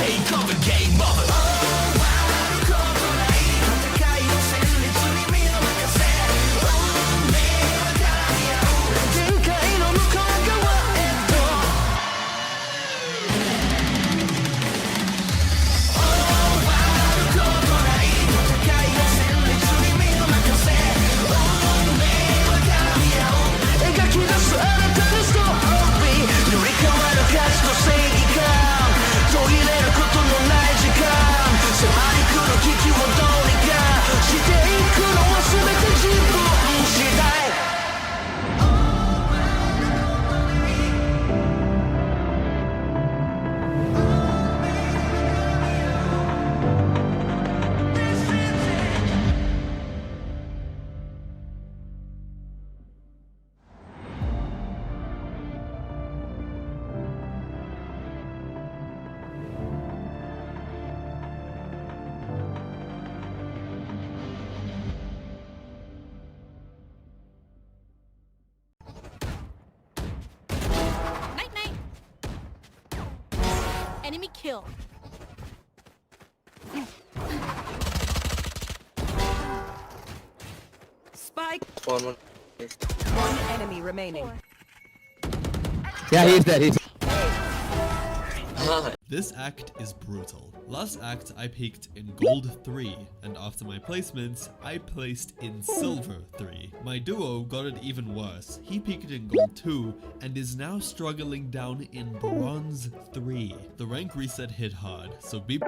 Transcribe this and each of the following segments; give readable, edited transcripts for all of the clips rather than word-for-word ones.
sake of a game of it. Enemy kill. Spike. One. One enemy remaining. Yeah, he's dead. He's This act is brutal. Last act I peaked in gold 3, and after my placements, I placed in silver 3. My duo got it even worse. He peaked in gold 2 and is now struggling down in bronze 3. The rank reset hit hard, so be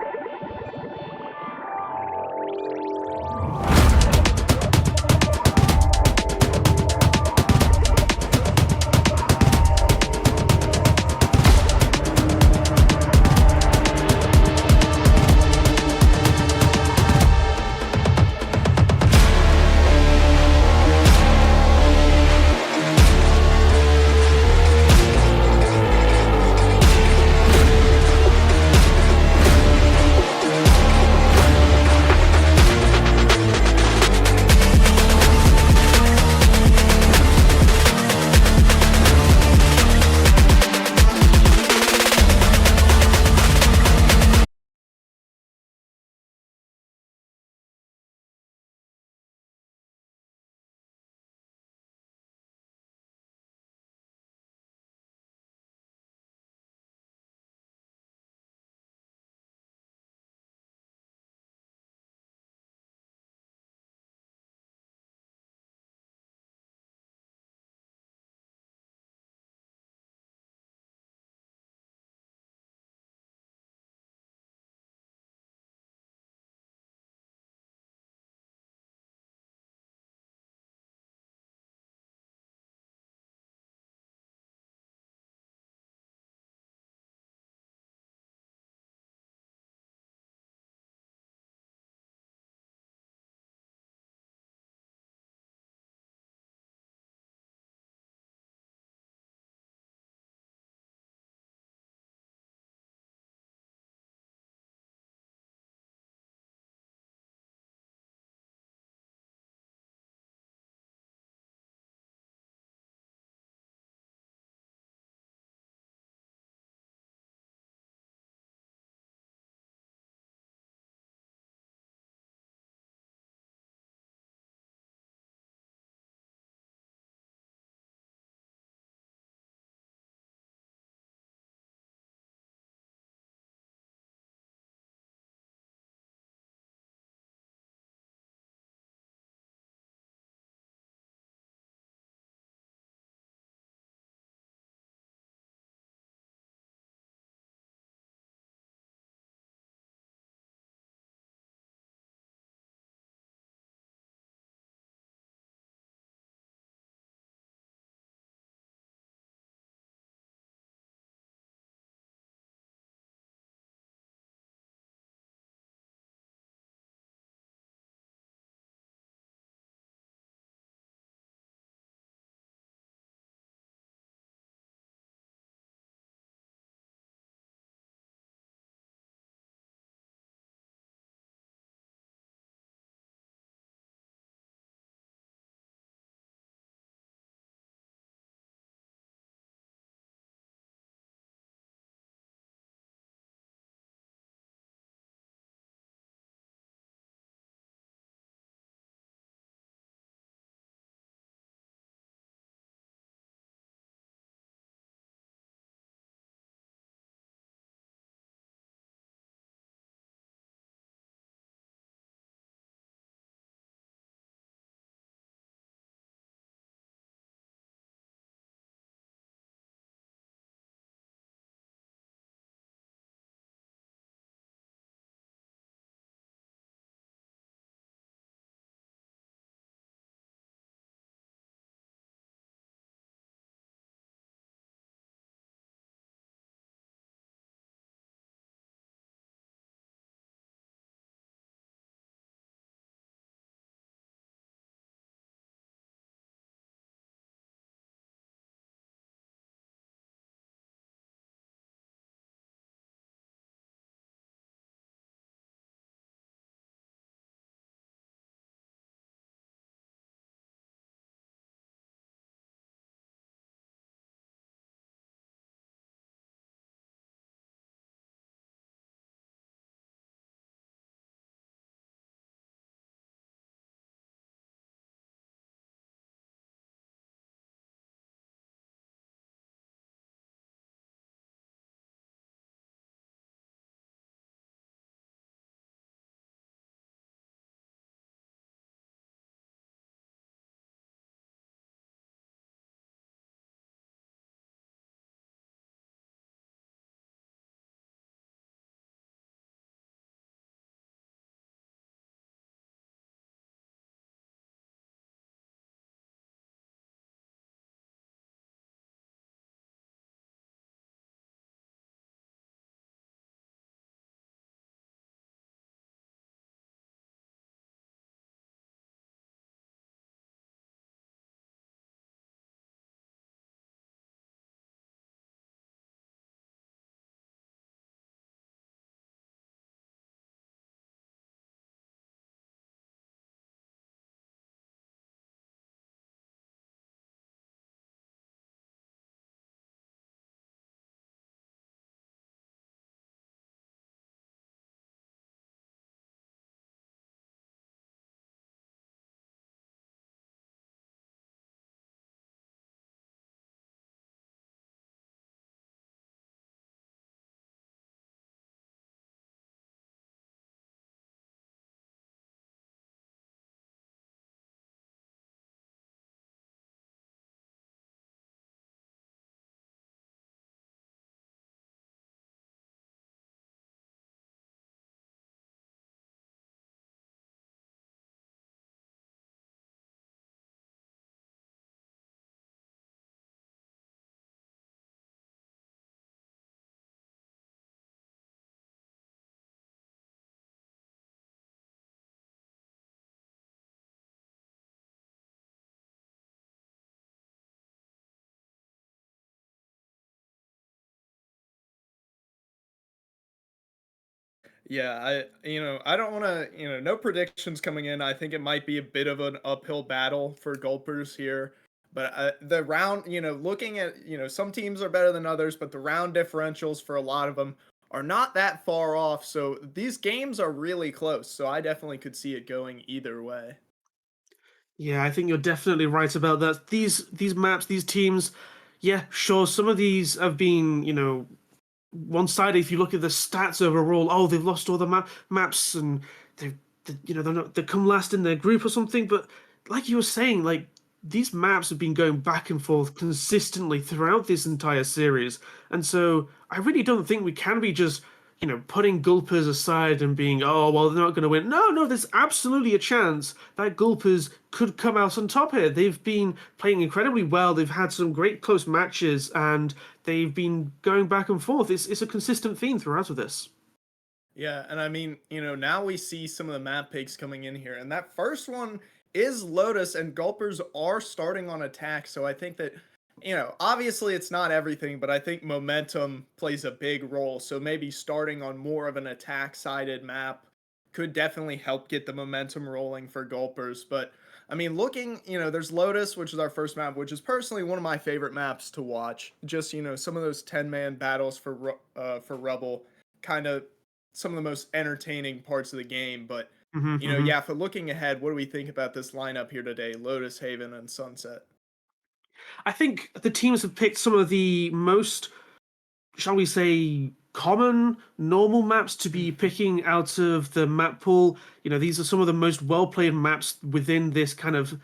Yeah, I don't want to, no predictions coming in. I think it might be a bit of an uphill battle for Gulpers here. But the round, looking at, some teams are better than others, but the round differentials for a lot of them are not that far off. So these games are really close. So I definitely could see it going either way. Yeah, I think you're definitely right about that. These maps, these teams, yeah, sure. Some of these have been, one-sided. If you look at the stats overall, oh, they've lost all the maps and they're come last in their group or something. But like you were saying, like these maps have been going back and forth consistently throughout this entire series, and so I really don't think we can be just putting Gulpers aside and being, oh, well, they're not going to win. No, no, there's absolutely a chance that Gulpers could come out on top here. They've been playing incredibly well. They've had some great close matches, and they've been going back and forth. It's a consistent theme throughout of this. Yeah, and I mean, now we see some of the map picks coming in here, and that first one is Lotus, and Gulpers are starting on attack, so I think that, obviously it's not everything, but I think momentum plays a big role, so maybe starting on more of an attack-sided map could definitely help get the momentum rolling for Gulpers, but I mean, looking, there's Lotus, which is our first map, which is personally one of my favorite maps to watch. Just, some of those 10-man battles for Rubble, kind of some of the most entertaining parts of the game. But, Hmm. yeah, for looking ahead, what do we think about this lineup here today? Lotus, Haven, and Sunset. I think the teams have picked some of the most, shall we say, common, normal maps to be picking out of the map pool. These are some of the most well played maps within this kind of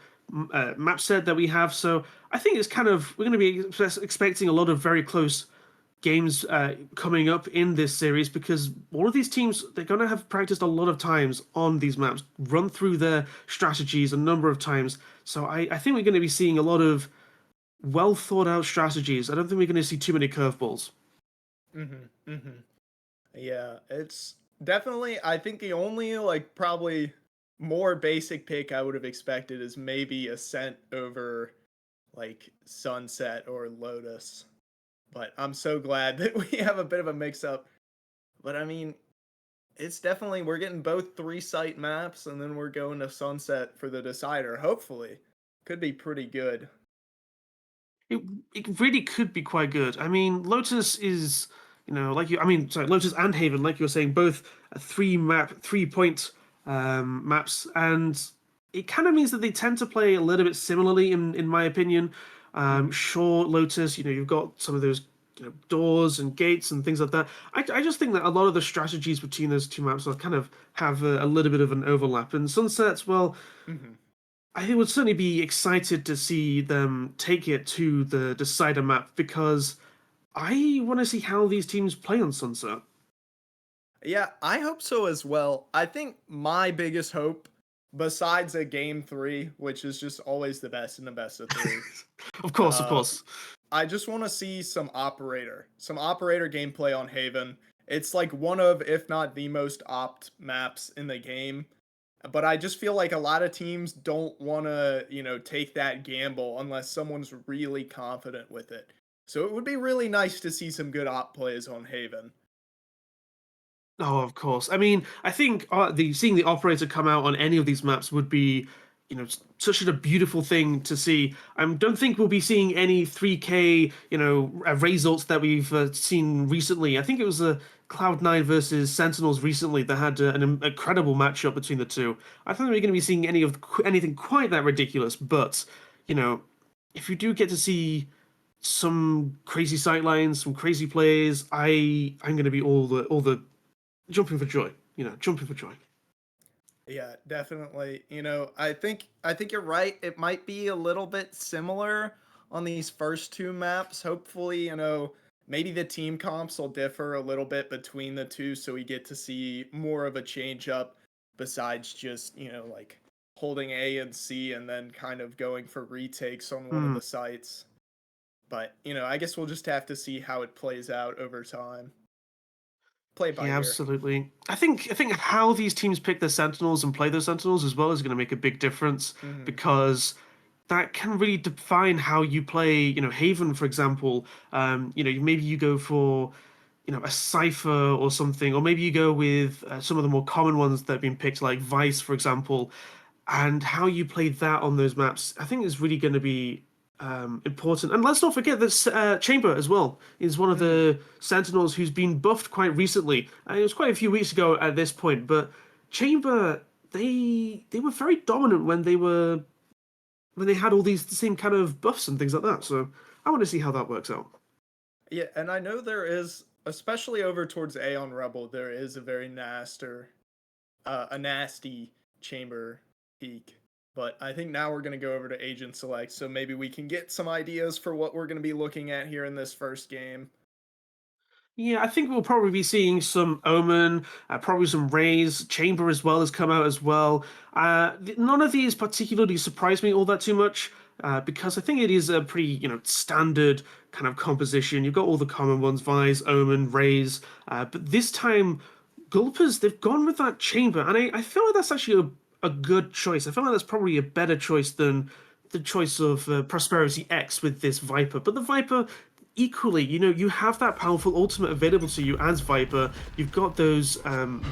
map set that we have. So I think it's kind of, we're going to be expecting a lot of very close games coming up in this series because all of these teams, they're going to have practiced a lot of times on these maps, run through their strategies a number of times. So I think we're going to be seeing a lot of well thought out strategies. I don't think we're going to see too many curveballs. Yeah, it's definitely, I think the only, like, probably more basic pick I would have expected is maybe Ascent over, like, Sunset or Lotus. But I'm so glad that we have a bit of a mix up. But I mean, it's definitely, we're getting both 3 site maps and then we're going to Sunset for the decider. Hopefully. Could be pretty good. It it really could be quite good. I mean, Lotus is, sorry, Lotus and Haven, like you were saying, both 3 point maps, and it kind of means that they tend to play a little bit similarly, in my opinion. Sure, Lotus, you've got some of those doors and gates and things like that. I just think that a lot of the strategies between those two maps are kind of have a little bit of an overlap. And Sunsets, well, Hmm. I would certainly be excited to see them take it to the decider map because I want to see how these teams play on Sunset. Yeah, I hope so as well. I think my biggest hope, besides a game 3, which is just always the best in the best of 3, Of course, of uh, course. I just want to see some operator gameplay on Haven. It's like one of, if not the most opt maps in the game. But I just feel like a lot of teams don't want to, take that gamble unless someone's really confident with it. So it would be really nice to see some good op plays on Haven. Oh, of course. I mean, I think the seeing the operator come out on any of these maps would be, such a beautiful thing to see. I don't think we'll be seeing any 3K, results that we've seen recently. I think it was Cloud9 versus Sentinels recently that had an incredible matchup between the two. I don't think we're going to be seeing anything quite that ridiculous, but you know, if you do get to see some crazy sightlines, some crazy plays, I'm going to be all the jumping for joy. Jumping for joy. Yeah, definitely. I think you're right. It might be a little bit similar on these first 2 maps. Hopefully, maybe the team comps will differ a little bit between the two so we get to see more of a change up besides just, like holding A and C and then kind of going for retakes on one of Hmm. the sites. But, I guess we'll just have to see how it plays out over time. Play it by Yeah, ear. absolutely. I think how these teams pick their Sentinels and play their Sentinels as well is going to make a big difference Hmm. because that can really define how you play. Haven, for example. Maybe you go for a Cypher or something, or maybe you go with some of the more common ones that have been picked, like Vice, for example, and how you play that on those maps, I think is really going to be important. And let's not forget that Chamber as well is one of the Sentinels who's been buffed quite recently. It was quite a few weeks ago at this point, but Chamber, they were very dominant when they had all these the same kind of buffs and things like that. So I want to see how that works out. Yeah, and I know there is, especially over towards A on Rebel, there is a very a nasty Chamber peak. But I think now we're going to go over to Agent Select, so maybe we can get some ideas for what we're going to be looking at here in this first game. Yeah, I think we'll probably be seeing some Omen, probably some Rays. Chamber as well has come out as well. None of these particularly surprised me all that too much, because I think it is a pretty, standard kind of composition. You've got all the common ones, Vise, Omen, Rays, but this time, Gulpers, they've gone with that Chamber, and I feel like that's actually a good choice. I feel like that's probably a better choice than the choice of Prosperity X with this Viper. But the Viper, equally, you have that powerful ultimate available to you as Viper. You've got those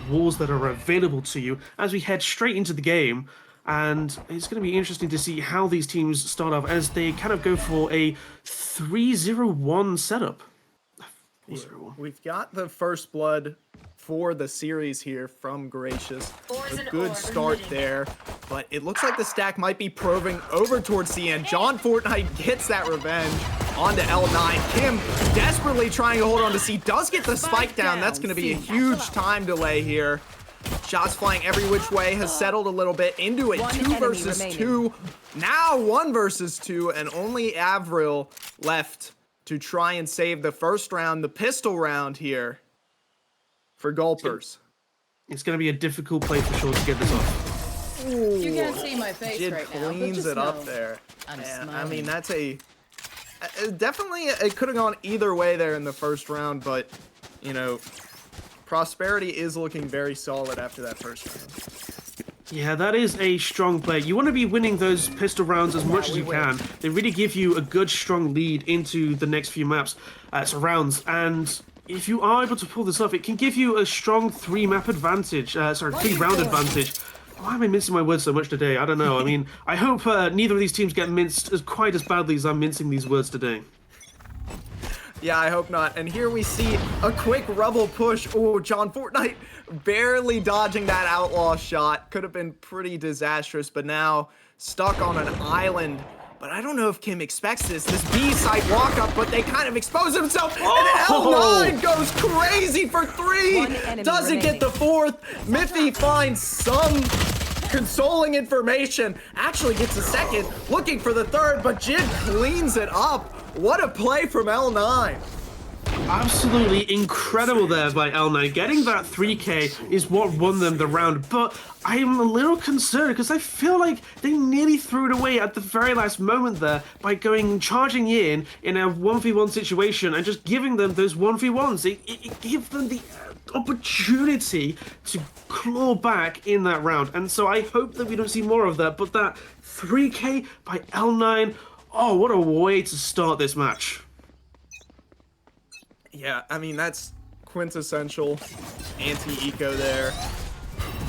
walls that are available to you as we head straight into the game. And it's going to be interesting to see how these teams start off as they kind of go for a 3-0-1 setup. We've got the first blood for the series here from Gracious. A good start there, but it looks like the stack might be probing over towards the end. John Fortnite gets that revenge onto L9. Kim desperately trying to hold on to C, does get the spike down. That's going to be a huge time delay here. Shots flying every which way, has settled a little bit into it. 2 versus 2. Now 1 versus 2, and only Avril left to try and save the first round, the pistol round here for Gulpers. It's going to be a difficult play for sure to get this off. Ooh, You can't see my face Jid right now, but cleans just it up know there. I'm And, I smiling. mean, that's definitely, it could have gone either way there in the first round, but, Prosperity is looking very solid after that first round. Yeah, that is a strong play. You want to be winning those pistol rounds as much as you can. They really give you a good, strong lead into the next few maps, rounds. And if you are able to pull this off, it can give you a strong 3-map advantage. 3-round advantage. Why am I mincing my words so much today? I don't know. I mean, I hope neither of these teams get minced quite as badly as I'm mincing these words today. Yeah, I hope not. And here we see a quick Rebel push. Oh, John Fortnite barely dodging that outlaw shot. Could have been pretty disastrous, but now stuck on an island. But I don't know if Kim expects this B-side walk-up, but they kind of expose themselves. Oh! And L9 goes crazy for 3. Doesn't get the 4th. Miffy finds some consoling information. Actually gets a 2nd. Looking for the 3rd, but Jid cleans it up. What a play from L9. Absolutely incredible there by L9. Getting that 3K is what won them the round, but I am a little concerned because I feel like they nearly threw it away at the very last moment there by charging in a 1v1 situation and just giving them those 1v1s. It gave them the opportunity to claw back in that round, and so I hope that we don't see more of that, but that 3K by L9, oh, what a way to start this match. Yeah, I mean, that's quintessential anti-eco there.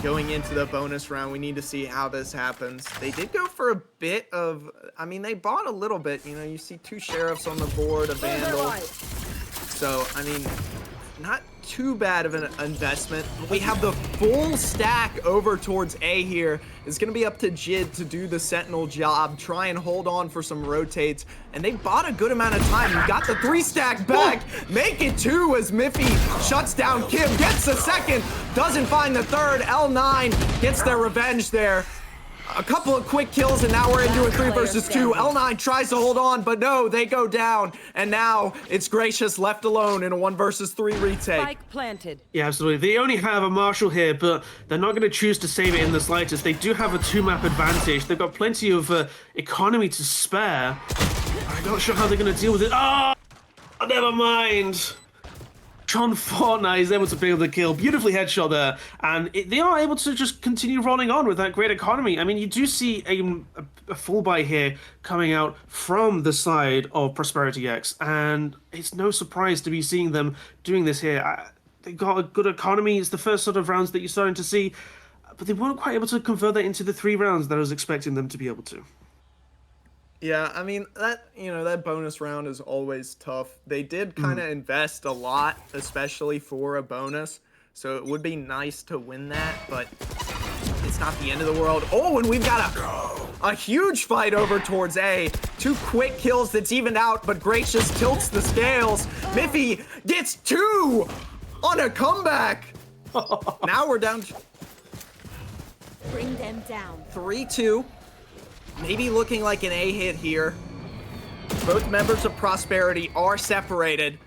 Going into the bonus round, we need to see how this happens. They did go for a bit of, I mean, they bought a little bit. You see 2 sheriffs on the board, a vandal. So, I mean, not too bad of an investment. We have the full stack over towards A here. It's going to be up to Jid to do the Sentinel job, try and hold on for some rotates, and they bought a good amount of time. You got the 3 stack back, make it 2 as Miffy shuts down Kim, gets the 2nd, doesn't find the 3rd. L9 gets their revenge there. A couple of quick kills, and now we're into a 3 versus 2. L9 tries to hold on, but no, they go down. And now it's Gracious left alone in a 1 versus 3 retake. Spike planted. Yeah, absolutely. They only have a Marshal here, but they're not going to choose to save it in the slightest. They do have a 2-map advantage. They've got plenty of economy to spare. I'm not sure how they're going to deal with it. Oh, never mind. John Fortnite is able to pick up the kill. Beautifully headshot there. And they are able to just continue rolling on with that great economy. I mean, you do see a full buy here coming out from the side of Prosperity X. And it's no surprise to be seeing them doing this here. They got a good economy. It's the first sort of rounds that you're starting to see. But they weren't quite able to convert that into the 3 rounds that I was expecting them to be able to. Yeah, I mean, that bonus round is always tough. They did kind of invest a lot, especially for a bonus, so it would be nice to win that, but it's not the end of the world. Oh, and we've got a huge fight over towards A. 2 quick kills that's evened out, but Gracious tilts the scales. Miffy gets 2 on a comeback. Now we're down Bring them down. 3-2. Maybe looking like an A hit here. Both members of Prosperity are separated.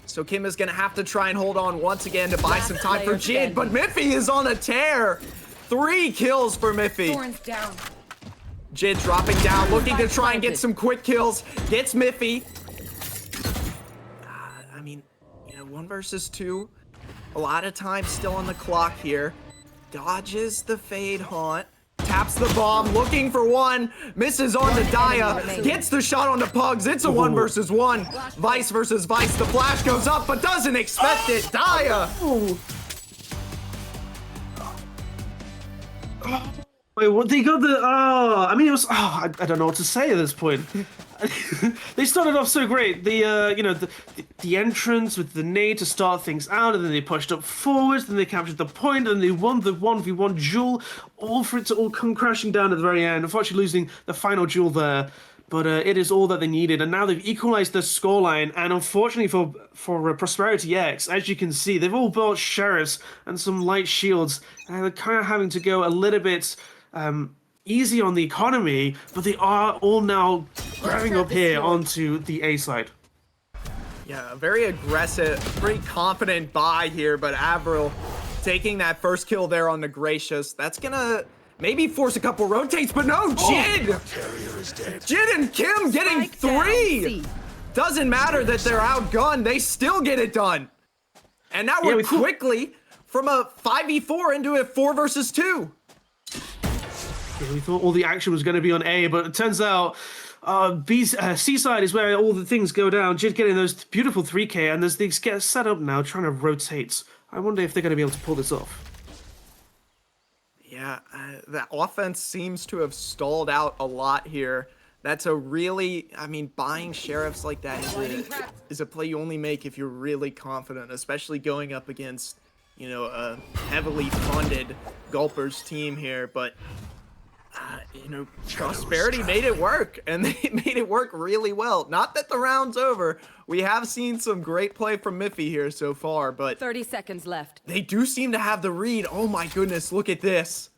So Kim is going to have to try and hold on once again to buy some time for Jid. But Miffy is on a tear. 3 kills for Miffy. Thorns down. Jid dropping down, looking to try and get some quick kills. Gets Miffy. I mean, 1 versus 2. A lot of time still on the clock here. Dodges the fade haunt. Taps the bomb, looking for 1, misses on to Daya, gets the shot on the Pugs, it's a 1 versus 1, Vice versus Vice, the flash goes up, but doesn't expect it, Daya! Wait, what? They got the, I mean, it was, I don't know what to say at this point. They started off so great. The entrance with the nade to start things out, and then they pushed up forward, then they captured the point, and they won the 1v1 duel, all for it to all come crashing down at the very end. Unfortunately, losing the final duel there, but it is all that they needed, and now they've equalized the scoreline. And unfortunately for Prosperity X, as you can see, they've all bought sheriffs and some light shields, and they're kind of having to go a little bit easy on the economy, but they are all now grabbing up here onto the A side. Yeah, a very aggressive, pretty confident buy here, but Avril taking that first kill there on the Gracious. That's gonna maybe force a couple rotates, but no, Jid! Jid and Kim getting 3! Doesn't matter that they're outgunned, they still get it done. And now we're quickly from a 5v4 into a 4 versus 2. We thought all the action was going to be on A, but it turns out C side is where all the things go down. Jid getting those beautiful 3K, and there's these get set up now trying to rotate. I wonder if they're going to be able to pull this off. Yeah, the offense seems to have stalled out a lot here. That's a really, buying sheriffs like that is a play you only make if you're really confident, especially going up against, a heavily funded Gulpers team here, but Prosperity made it work, and they made it work really well. Not that the round's over. We have seen some great play from Miffy here so far, but 30 seconds left. they do seem to have the read. Oh my goodness, look at this.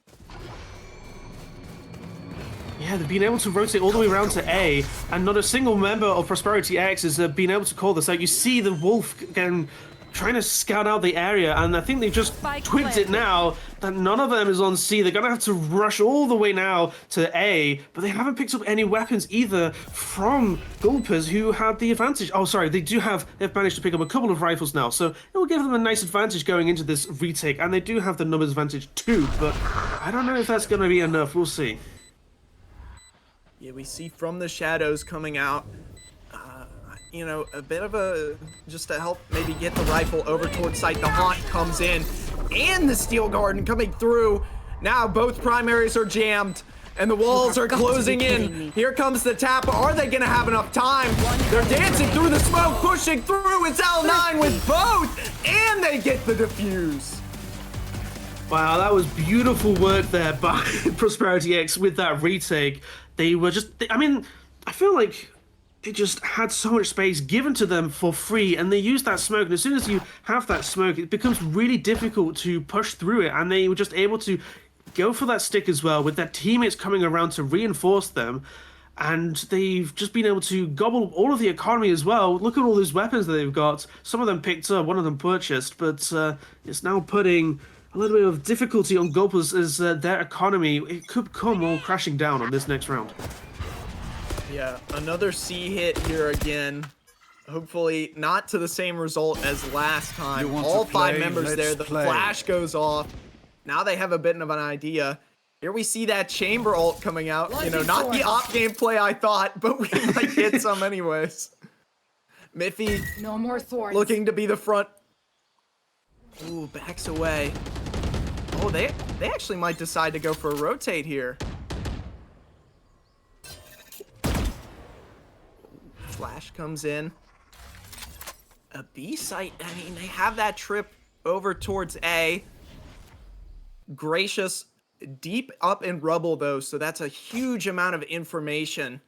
Yeah, they've been able to rotate all the way around to A, and not a single member of Prosperity X has been able to call this out. You see the Wolf again trying to scout out the area, and I think they've just twigged it now that none of them is on C. They're going to have to rush all the way now to A, but they haven't picked up any weapons either from Gulpers, who had the advantage. Oh, sorry, they've managed to pick up a couple of rifles now, so it will give them a nice advantage going into this retake, and they do have the numbers advantage too, but I don't know if that's going to be enough. We'll see. Yeah, we see from the shadows coming out, a bit of just to help maybe get the rifle over towards site. The Haunt comes in, and the Steel Garden coming through. Now both primaries are jammed, and the walls are closing in. Here comes the tap. Are they gonna have enough time? They're dancing through the smoke, pushing through. It's L9 with both, and they get the defuse. Wow, that was beautiful work there by Prosperity X with that retake. They were just, I feel like they just had so much space given to them for free, and they used that smoke, and as soon as you have that smoke, it becomes really difficult to push through it, and they were just able to go for that stick as well, with their teammates coming around to reinforce them, and they've just been able to gobble all of the economy as well. Look at all those weapons that they've got. Some of them picked up, one of them purchased, but it's now putting a little bit of difficulty on Gulpers as their economy, it could come all crashing down on this next round. Yeah, another C hit here again. Hopefully not to the same result as last time. You want All to 5 play? members Let's there. The play. flash goes off. Now they have a bit of an idea. Here we see that chamber ult coming out. You know, not the op gameplay I thought, but we might get some anyways. Miffy No more thorns. looking to be the front. Ooh, backs away. Oh, they actually might decide to go for a rotate here. Flash comes in. A B site. I mean, they have that trip over towards A. Gracious deep up in rubble though, so that's a huge amount of information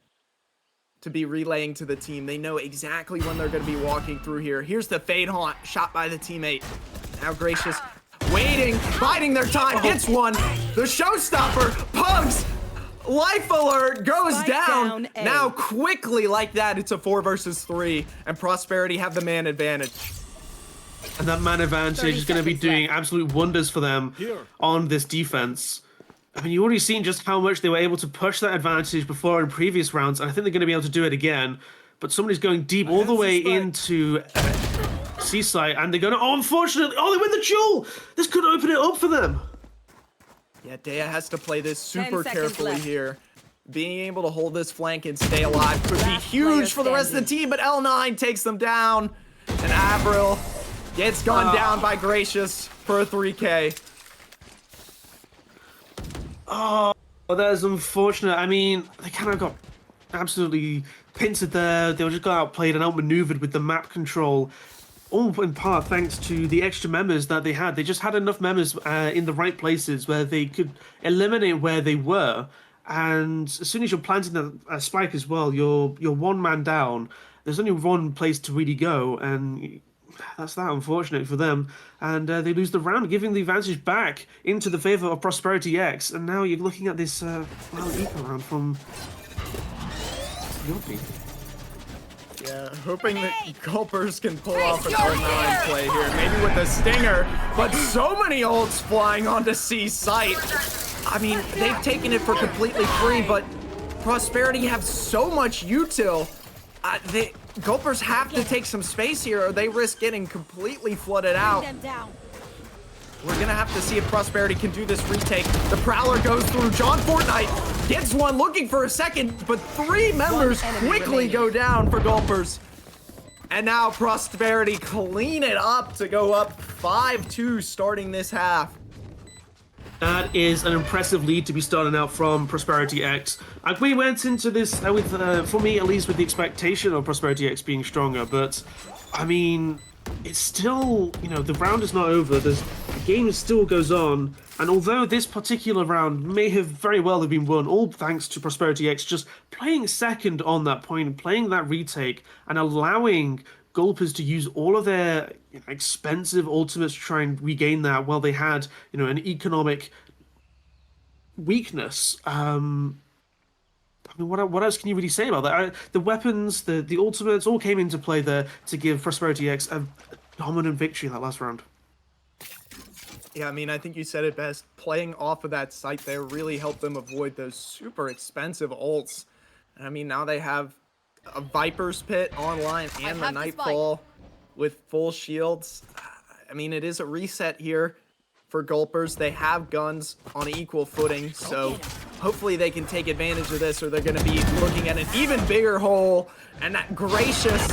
to be relaying to the team. They know exactly when they're going to be walking through here. Here's the fade haunt shot by the teammate. Now Gracious waiting, biding their time, gets one. The showstopper, Pugs, life alert goes Spike down. down A. Now quickly like that, it's a 4 versus 3, and Prosperity have the man advantage. And that man advantage 30 is going to be seconds doing left. absolute wonders for them on this defense. I mean, you already seen just how much they were able to push that advantage before in previous rounds, and I think they're going to be able to do it again. But somebody's going deep all the way into Seaside, and they're going to... Oh, unfortunately... Oh, they win the duel! This could open it up for them. Yeah, Dea has to play this 10 super seconds carefully left. here. Being able to hold this flank and stay alive could be Last huge player for the rest of the standing. team, but L9 takes them down. And Avril gets gone down by Gracious for a 3K. Oh, that is unfortunate. I mean, they kind of got absolutely pincered there. They were just got outplayed and outmaneuvered with the map control. All in part thanks to the extra members that they had. They just had enough members in the right places where they could eliminate where they were. And as soon as you're planting a spike as well, you're one man down. There's only one place to really go, and that's that, unfortunate for them. And they lose the round, giving the advantage back into the favor of Prosperity X. And now you're looking at this eco round from Yopi. Yeah, hoping that Gulpers can pull off an R9 play here, maybe with a stinger, but so many ults flying onto C site. I mean, they've taken it for completely free, but Prosperity have so much util. Gulpers have to take some space here, or they risk getting completely flooded out. Them down. We're gonna have to see if Prosperity can do this retake. The Prowler goes through. John Fortnite gets one, looking for a second, but 3 members enemy quickly remaining. go down for Gulpers. And now Prosperity clean it up to go up 5-2 starting this half. That is an impressive lead to be starting out from Prosperity X. We went into this with, for me at least, with the expectation of Prosperity X being stronger, but I mean, it's still, you know, the round is not over. The game still goes on, and although this particular round may have very well have been won, all thanks to Prosperity X just playing second on that point, playing that retake, and allowing Gulpers to use all of their expensive ultimates to try and regain that, while they had, you know, an economic weakness. I mean, what else can you really say about that? The weapons, the ultimates all came into play there to give Prosperity X a dominant victory in that last round. Yeah, I mean, I think you said it best. Playing off of that site there really helped them avoid those super expensive ults. And I mean, now they have a Viper's Pit online and the have the Nightfall with full shields. I mean, it is a reset here for Gulpers. They have guns on equal footing, so hopefully they can take advantage of this, or they're going to be looking at an even bigger hole. And that Gracious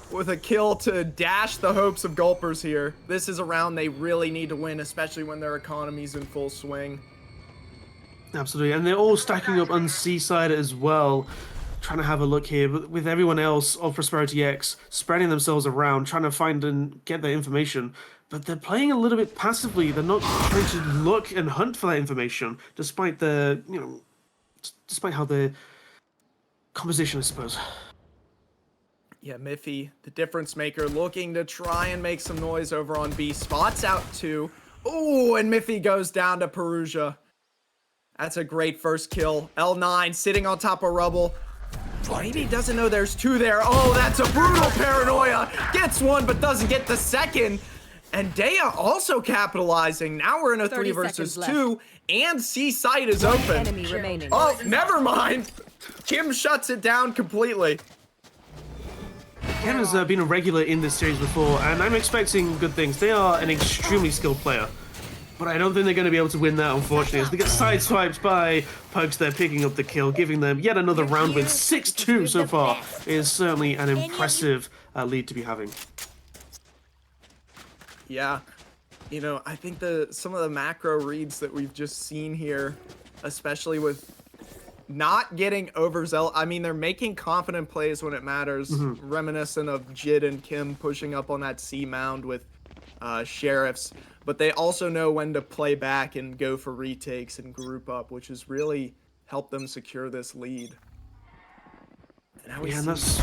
with a kill to dash the hopes of Gulpers here. This is a round they really need to win, especially when their economy's in full swing. Absolutely, and they're all stacking up on Seaside as well. Trying to have a look here, but with everyone else of Prosperity X spreading themselves around, trying to find and get their information, but they're playing a little bit passively. They're not trying to look and hunt for that information, despite the, you know, despite how the composition, I suppose. Yeah, Miffy, the difference maker, looking to try and make some noise over on B. Spots out 2. Ooh, and Miffy goes down to Perugia. That's a great first kill. L9 sitting on top of rubble. Maybe he doesn't know there's 2 there. Oh, that's a brutal paranoia. Gets one, but doesn't get the second. And Dea also capitalizing. Now we're in a 3 30 versus seconds 2, and C site is open. Enemy remaining. Oh, never mind. Kim shuts it down completely. Ken has been a regular in this series before, and I'm expecting good things. They are an extremely skilled player, but I don't think they're going to be able to win that, unfortunately, as they get sideswiped by Pugs. They're picking up the kill, giving them yet another round win. 6-2 so far is certainly an impressive lead to be having. Yeah, you know, I think some of the macro reads that we've just seen here, especially with not getting overzealous. I mean, they're making confident plays when it matters, reminiscent of Jid and Kim pushing up on that C mound with Sheriffs, but they also know when to play back and go for retakes and group up, which has really helped them secure this lead. And now we see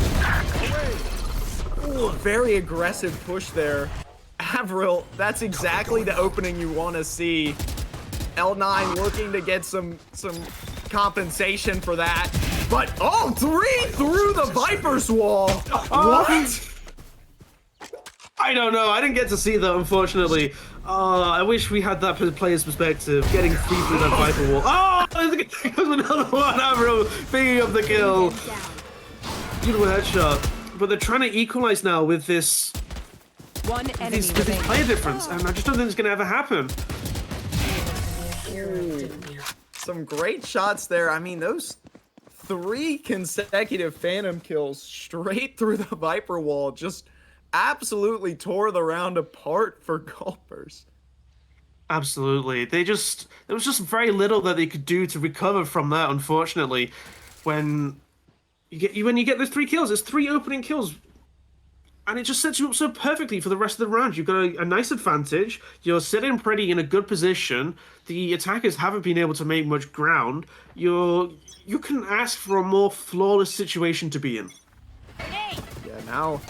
a very aggressive push there. Avril, that's exactly the opening you want to see. L9 looking to get some compensation for that. But, oh, 3 through the Viper's wall. What? I don't know. I didn't get to see that, unfortunately. I wish we had that player's perspective, getting 3 through that Viper wall. Oh, there's another one. Avril picking up the kill. Beautiful headshot. But they're trying to equalize now with this... with this player difference, and I just don't think it's going to ever happen. Some great shots there. I mean, those 3 consecutive Phantom kills straight through the Viper wall just absolutely tore the round apart for Gulpers. Absolutely. There was just very little that they could do to recover from that, unfortunately. When you get those 3 kills, it's 3 opening kills. And it just sets you up so perfectly for the rest of the round. You've got a nice advantage. You're sitting pretty in a good position. The attackers haven't been able to make much ground. You can ask for a more flawless situation to be in. Yeah, now,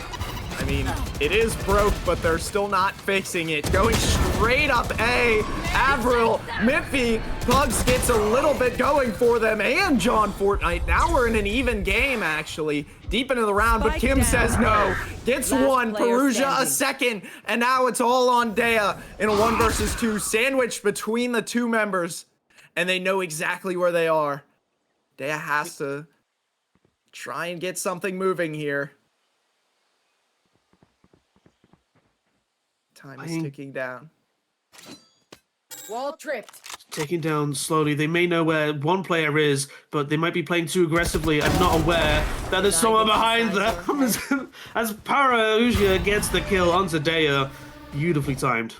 I mean, it is broke, but they're still not fixing it. Going straight up A. Avril, Miffy, Pugs gets a little bit going for them, and John Fortnite. Now we're in an even game, actually. Deep into the round, but Kim says no. Gets one, Perugia a second, and now it's all on Dea in a 1 versus 2 sandwich between the 2 members, and they know exactly where they are. Dea has to try and get something moving here. Time is ticking down. Wall tripped. Taking down slowly. They may know where one player is, but they might be playing too aggressively and not aware that there's someone behind them. As Perugia gets the kill onto Dea. Beautifully timed.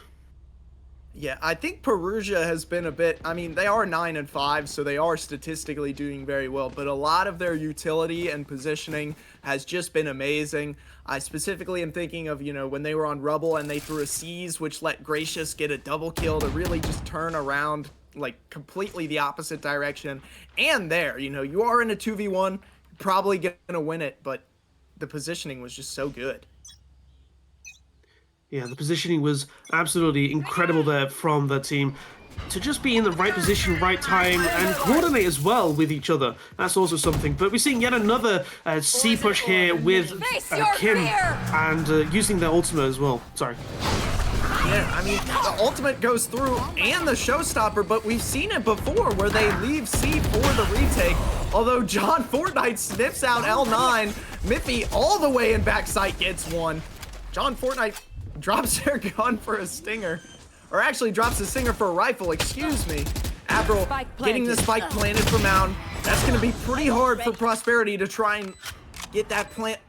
Yeah, I think Perugia has been a bit, I mean, they are 9-5, so they are statistically doing very well, but a lot of their utility and positioning has just been amazing. I specifically am thinking of, you know, when they were on Rubble and they threw a Seize, which let Gracious get a double kill to really just turn around, like, completely the opposite direction. And there, you know, you are in a 2v1, you're probably gonna win it, but the positioning was just so good. Yeah, the positioning was absolutely incredible there from the team. To just be in the right position, right time, and coordinate as well with each other. That's also something. But we're seeing yet another C push here with Kim and using their ultimate as well. Sorry. Yeah, I mean, the ultimate goes through and the showstopper, but we've seen it before where they leave C for the retake. Although John Fortnite sniffs out L9, Miffy all the way in backside gets one. John Fortnite drops their gun for a stinger. Or actually drops the stinger for a rifle, excuse me. Avril getting the spike planted for Mound. That's going to be pretty hard for Prosperity to try and get that plant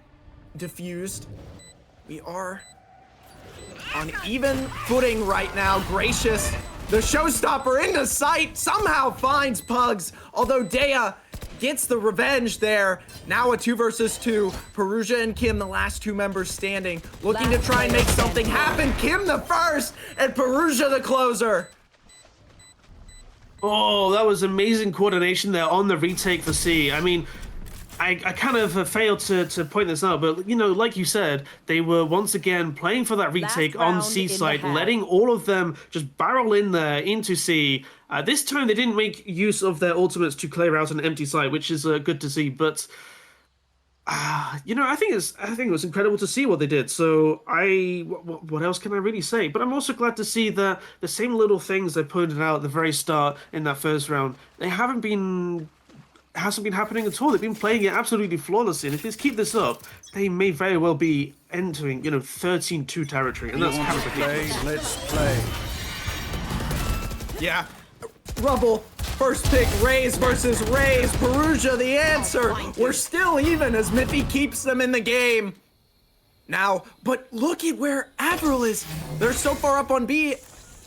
diffused. We are on even footing right now. Gracious, the showstopper into sight, somehow finds Pugs. Although Dea gets the revenge there. Now a 2 versus 2. Perugia and Kim, the last 2 members standing, looking to try and make something happen. Kim the first, and Perugia the closer. Oh, that was amazing coordination there on the retake for C. I mean, I kind of failed to point this out, but, you know, like you said, they were once again playing for that retake on C side, letting all of them just barrel in there into C. This time they didn't make use of their ultimates to clear out an empty site, which is good to see. But you know, I think it was incredible to see what they did. So what else can I really say? But I'm also glad to see that the same little things I pointed out at the very start in that first round, they haven't been hasn't been happening at all. They've been playing it absolutely flawlessly, and if they keep this up, they may very well be entering, 13-2 territory, and that's kind of ridiculous. Let's play. Yeah. Rubble, first pick, Raze versus Raze. Perugia, the answer. We're still even as Miffy keeps them in the game. Now, but look at where Avril is. They're so far up on B.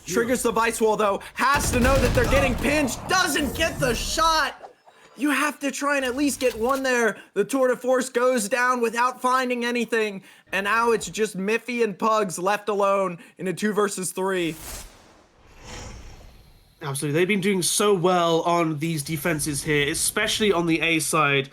Triggers the Vice Wall, though. Has to know that they're getting pinched. Doesn't get the shot. You have to try and at least get one there. The tour de force goes down without finding anything. And now it's just Miffy and Pugs left alone in a 2 versus 3. Absolutely. They've been doing so well on these defenses here, especially on the A side.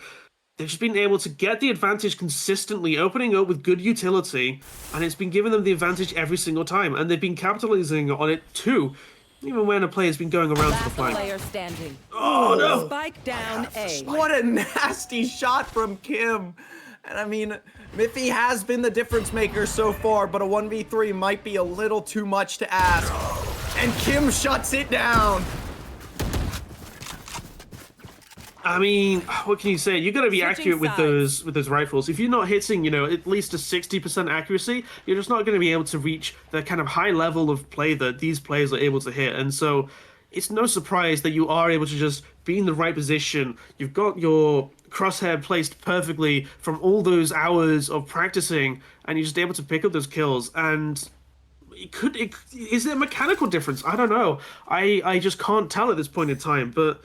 They've just been able to get the advantage consistently, opening up with good utility, and it's been giving them the advantage every single time, and they've been capitalizing on it too, even when a player's been going around to the Last flank. player standing. Oh no! Spike down A. What a nasty shot from Kim. And I mean, Miffy has been the difference maker so far, but a 1v3 might be a little too much to ask. And Kim shuts it down. I mean, what can you say? You got to be Switching accurate with those rifles. If you're not hitting, at least a 60% accuracy, you're just not going to be able to reach the kind of high level of play that these players are able to hit. And so, it's no surprise that you are able to just be in the right position. You've got your crosshair placed perfectly from all those hours of practicing, and you're just able to pick up those kills. And is there a mechanical difference? I don't know. I just can't tell at this point in time, but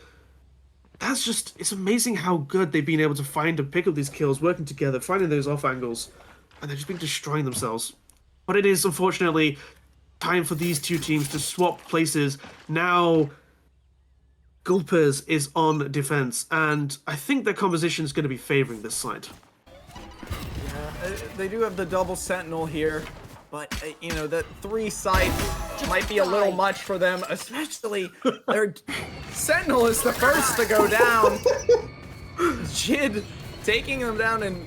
it's amazing how good they've been able to find and pick up these kills, working together, finding those off angles, and they've just been destroying themselves. But it is, unfortunately, time for these two teams to swap places. Now, Gulpers is on defense, and I think their composition is going to be favoring this side. They do have the double sentinel here, but that 3 sight might be a little much for them, especially their sentinel is the first to go down. Jid taking them down in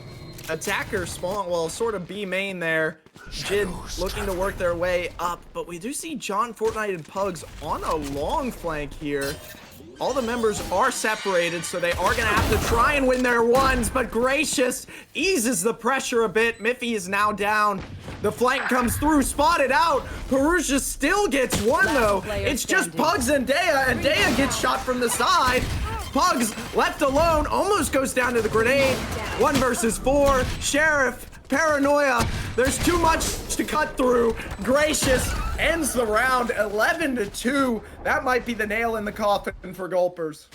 attacker spawn, well, sort of B main there. Jid looking to work their way up, but we do see John, Fortnite, and Pugs on a long flank here. All the members are separated, so they are going to have to try and win their ones, but Gracious eases the pressure a bit. Miffy is now down. The flank comes through, spotted out. Perugia still gets one, though. It's just Pugs and Dea, and Dea gets shot from the side. Pugs left alone, almost goes down to the grenade. 1 versus 4. Sheriff, Paranoia. There's too much to cut through. Gracious ends the round 11-2. That might be the nail in the coffin for Gulpers.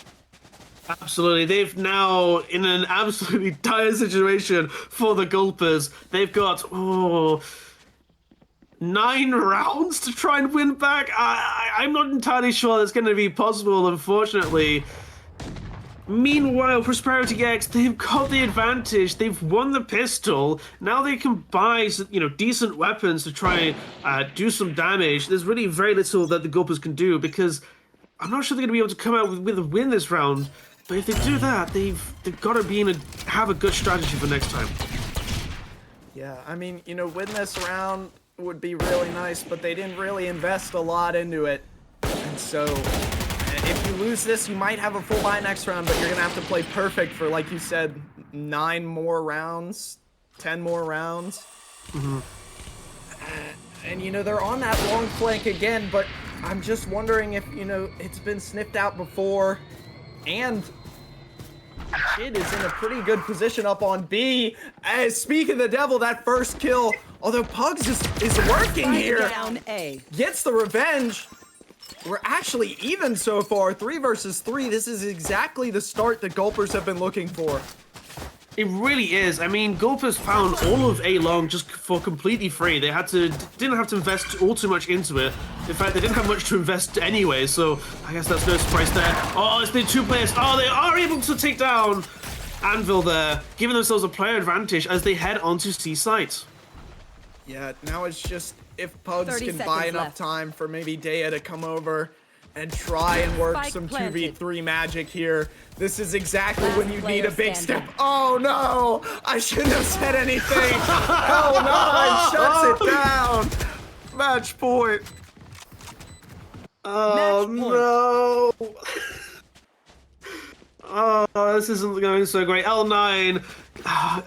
Absolutely. They've now in an absolutely dire situation for the Gulpers. They've got 9 rounds to try and win back. I'm not entirely sure that's going to be possible, unfortunately. Meanwhile, Prosperity X, they've got the advantage. They've won the pistol. Now they can buy, decent weapons to try and do some damage. There's really very little that the Gulpers can do because I'm not sure they're going to be able to come out with a win this round. But if they do that, they've got to have a good strategy for next time. Yeah, I mean, win this round would be really nice, but they didn't really invest a lot into it. And so, if you lose this, you might have a full buy next round, but you're going to have to play perfect for, like you said, 9 more rounds, 10 more rounds. Mm-hmm. And, they're on that long flank again, but I'm just wondering if, it's been sniffed out before. And Jid is in a pretty good position up on B. Speak of the devil, that first kill, although Pugs is working here. Down A. Gets the revenge. We're actually even so far, 3 versus 3. This is exactly the start that Gulpers have been looking for. It really is. I mean, Gulpers found all of A long just for completely free. They didn't have to invest all too much into it. In fact, they didn't have much to invest anyway, so I guess that's no surprise there. Oh, it's the 2 players. Oh, they are able to take down Anvil there, giving themselves a player advantage as they head onto C site. Yeah, now it's just if Pugs 30 can buy seconds enough left. time for maybe Dea to come over and try and work Spike some planted. 2v3 magic here. This is exactly when you need player a big standing. step. Oh no! I shouldn't have said anything. L9 shuts it down. Match point. Oh Match point. no! Oh, this isn't going so great. L9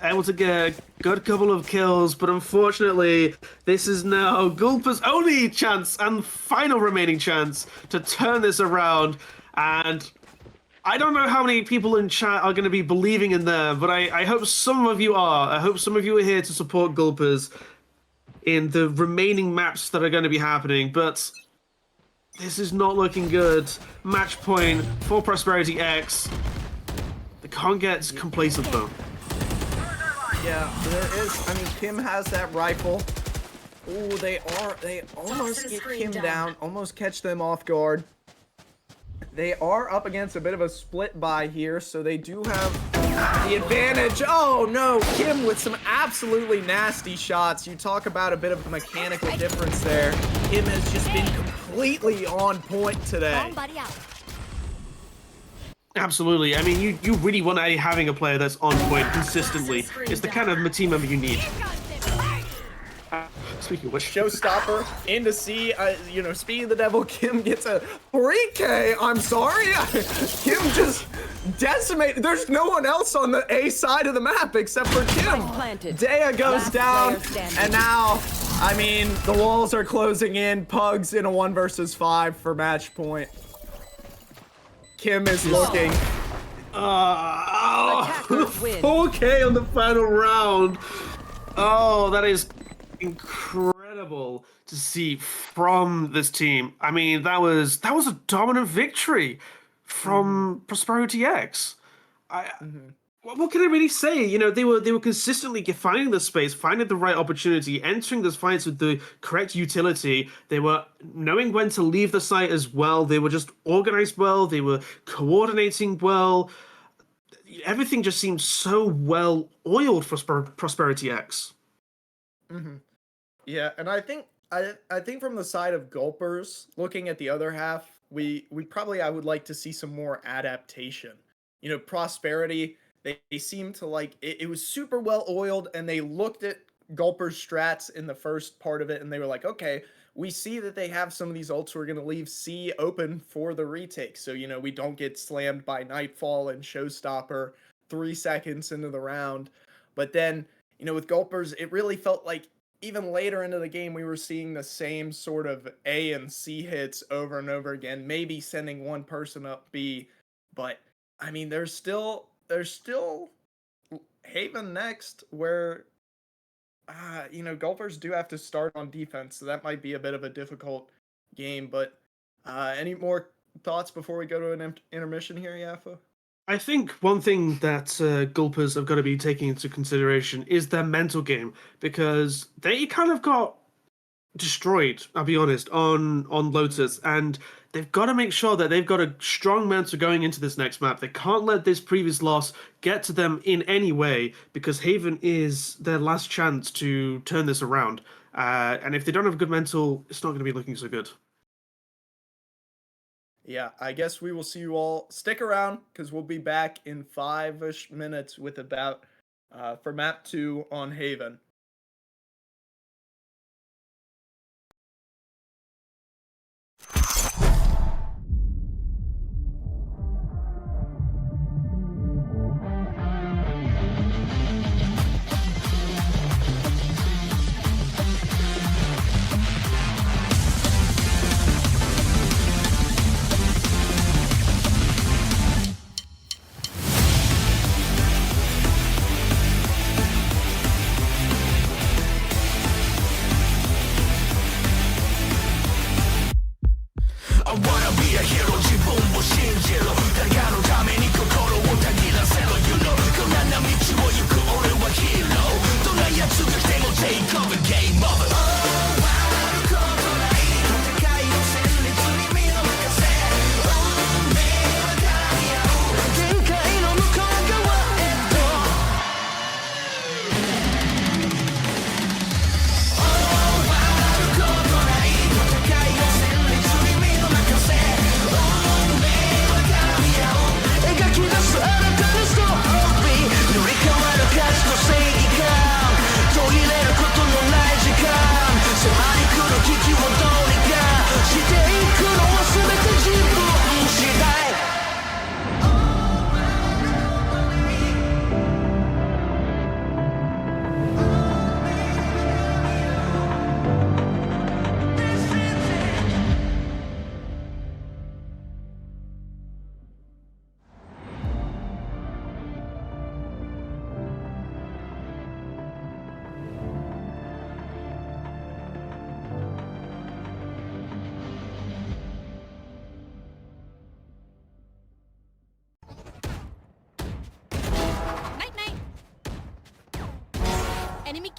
able to get a good couple of kills, but unfortunately, this is now Gulpers' only chance and final remaining chance to turn this around. And I don't know how many people in chat are going to be believing in them, but I hope some of you are. I hope some of you are here to support Gulpers in the remaining maps that are going to be happening, but this is not looking good. Match point for Prosperity X. They can't get complacent though. Yeah, there is. I mean, Kim has that rifle. Ooh, they almost get Kim down, almost catch them off guard. They are up against a bit of a split buy here, so they do have the advantage. Oh no, Kim with some absolutely nasty shots. You talk about a bit of a mechanical difference there. Kim has just been completely on point today. Absolutely. I mean, you really want to be having a player that's on point consistently. It's the kind of team member you need. Speaking of which, Showstopper into C, you know, Speed the Devil. Kim gets a 3K. I'm sorry. Kim just decimated. There's no one else on the A side of the map except for Kim. Dea goes down, and now, I mean, the walls are closing in. Pugs in a 1 versus 5 for match point. Kim is looking. 4K on the final round. Oh, that is incredible to see from this team. I mean, that was a dominant victory from Prosperity X. What can I really say? You know, they were consistently finding the space, finding the right opportunity, entering those fights with the correct utility. They were knowing when to leave the site as well. They were just organized well. They were coordinating well. Everything just seemed so well oiled for Prosperity X. Yeah, and I think from the side of Gulpers, looking at the other half, we probably, I would like to see some more adaptation. You know, Prosperity, they seemed to like it was super well oiled, and they looked at Gulper's strats in the first part of it, and they were like, okay, we see that they have some of these ults. We're going to leave C open for the retake. So, you know, we don't get slammed by Nightfall and Showstopper 3 seconds into the round. But then, you know, with Gulpers, it really felt like even later into the game, we were seeing the same sort of A and C hits over and over again, maybe sending one person up B. But, I mean, there's still Haven next, where you know, Gulpers do have to start on defense, so that might be a bit of a difficult game. But any more thoughts before we go to an intermission here, Yaffa? I think one thing that Gulpers have got to be taking into consideration is their mental game, because they kind of got destroyed, I'll be honest, on Lotus, and they've got to make sure that they've got a strong mental going into this next map. They can't let this previous loss get to them in any way, because Haven is their last chance to turn this around. And if they don't have a good mental, it's not going to be looking so good. Yeah, I guess we will see you all. Stick around, because we'll be back in 5-ish minutes with about for map 2 on Haven.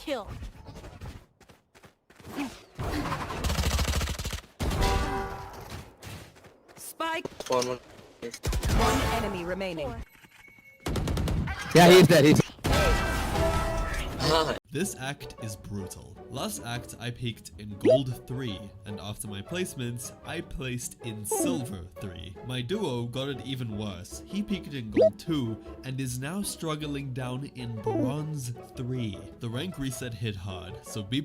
kill. Spike. One. One enemy remaining. Yeah, he's dead. He's This act is brutal. Last act I peaked in gold 3, and after my placements, I placed in silver 3. My duo got it even worse. He peaked in gold 2, and is now struggling down in bronze 3. The rank reset hit hard, so be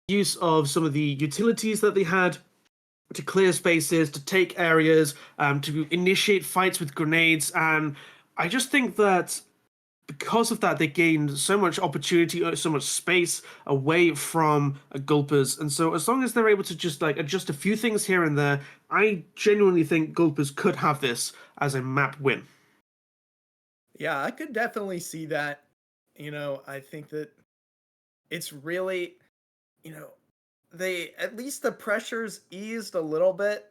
use of some of the utilities that they had to clear spaces, to take areas, to initiate fights with grenades. And I just think that because of that, they gained so much opportunity, so much space away from Gulpers. And so, as long as they're able to just like adjust a few things here and there, I genuinely think Gulpers could have this as a map win. Yeah, I could definitely see that. I think that it's really, you know, they at least the pressure's eased a little bit.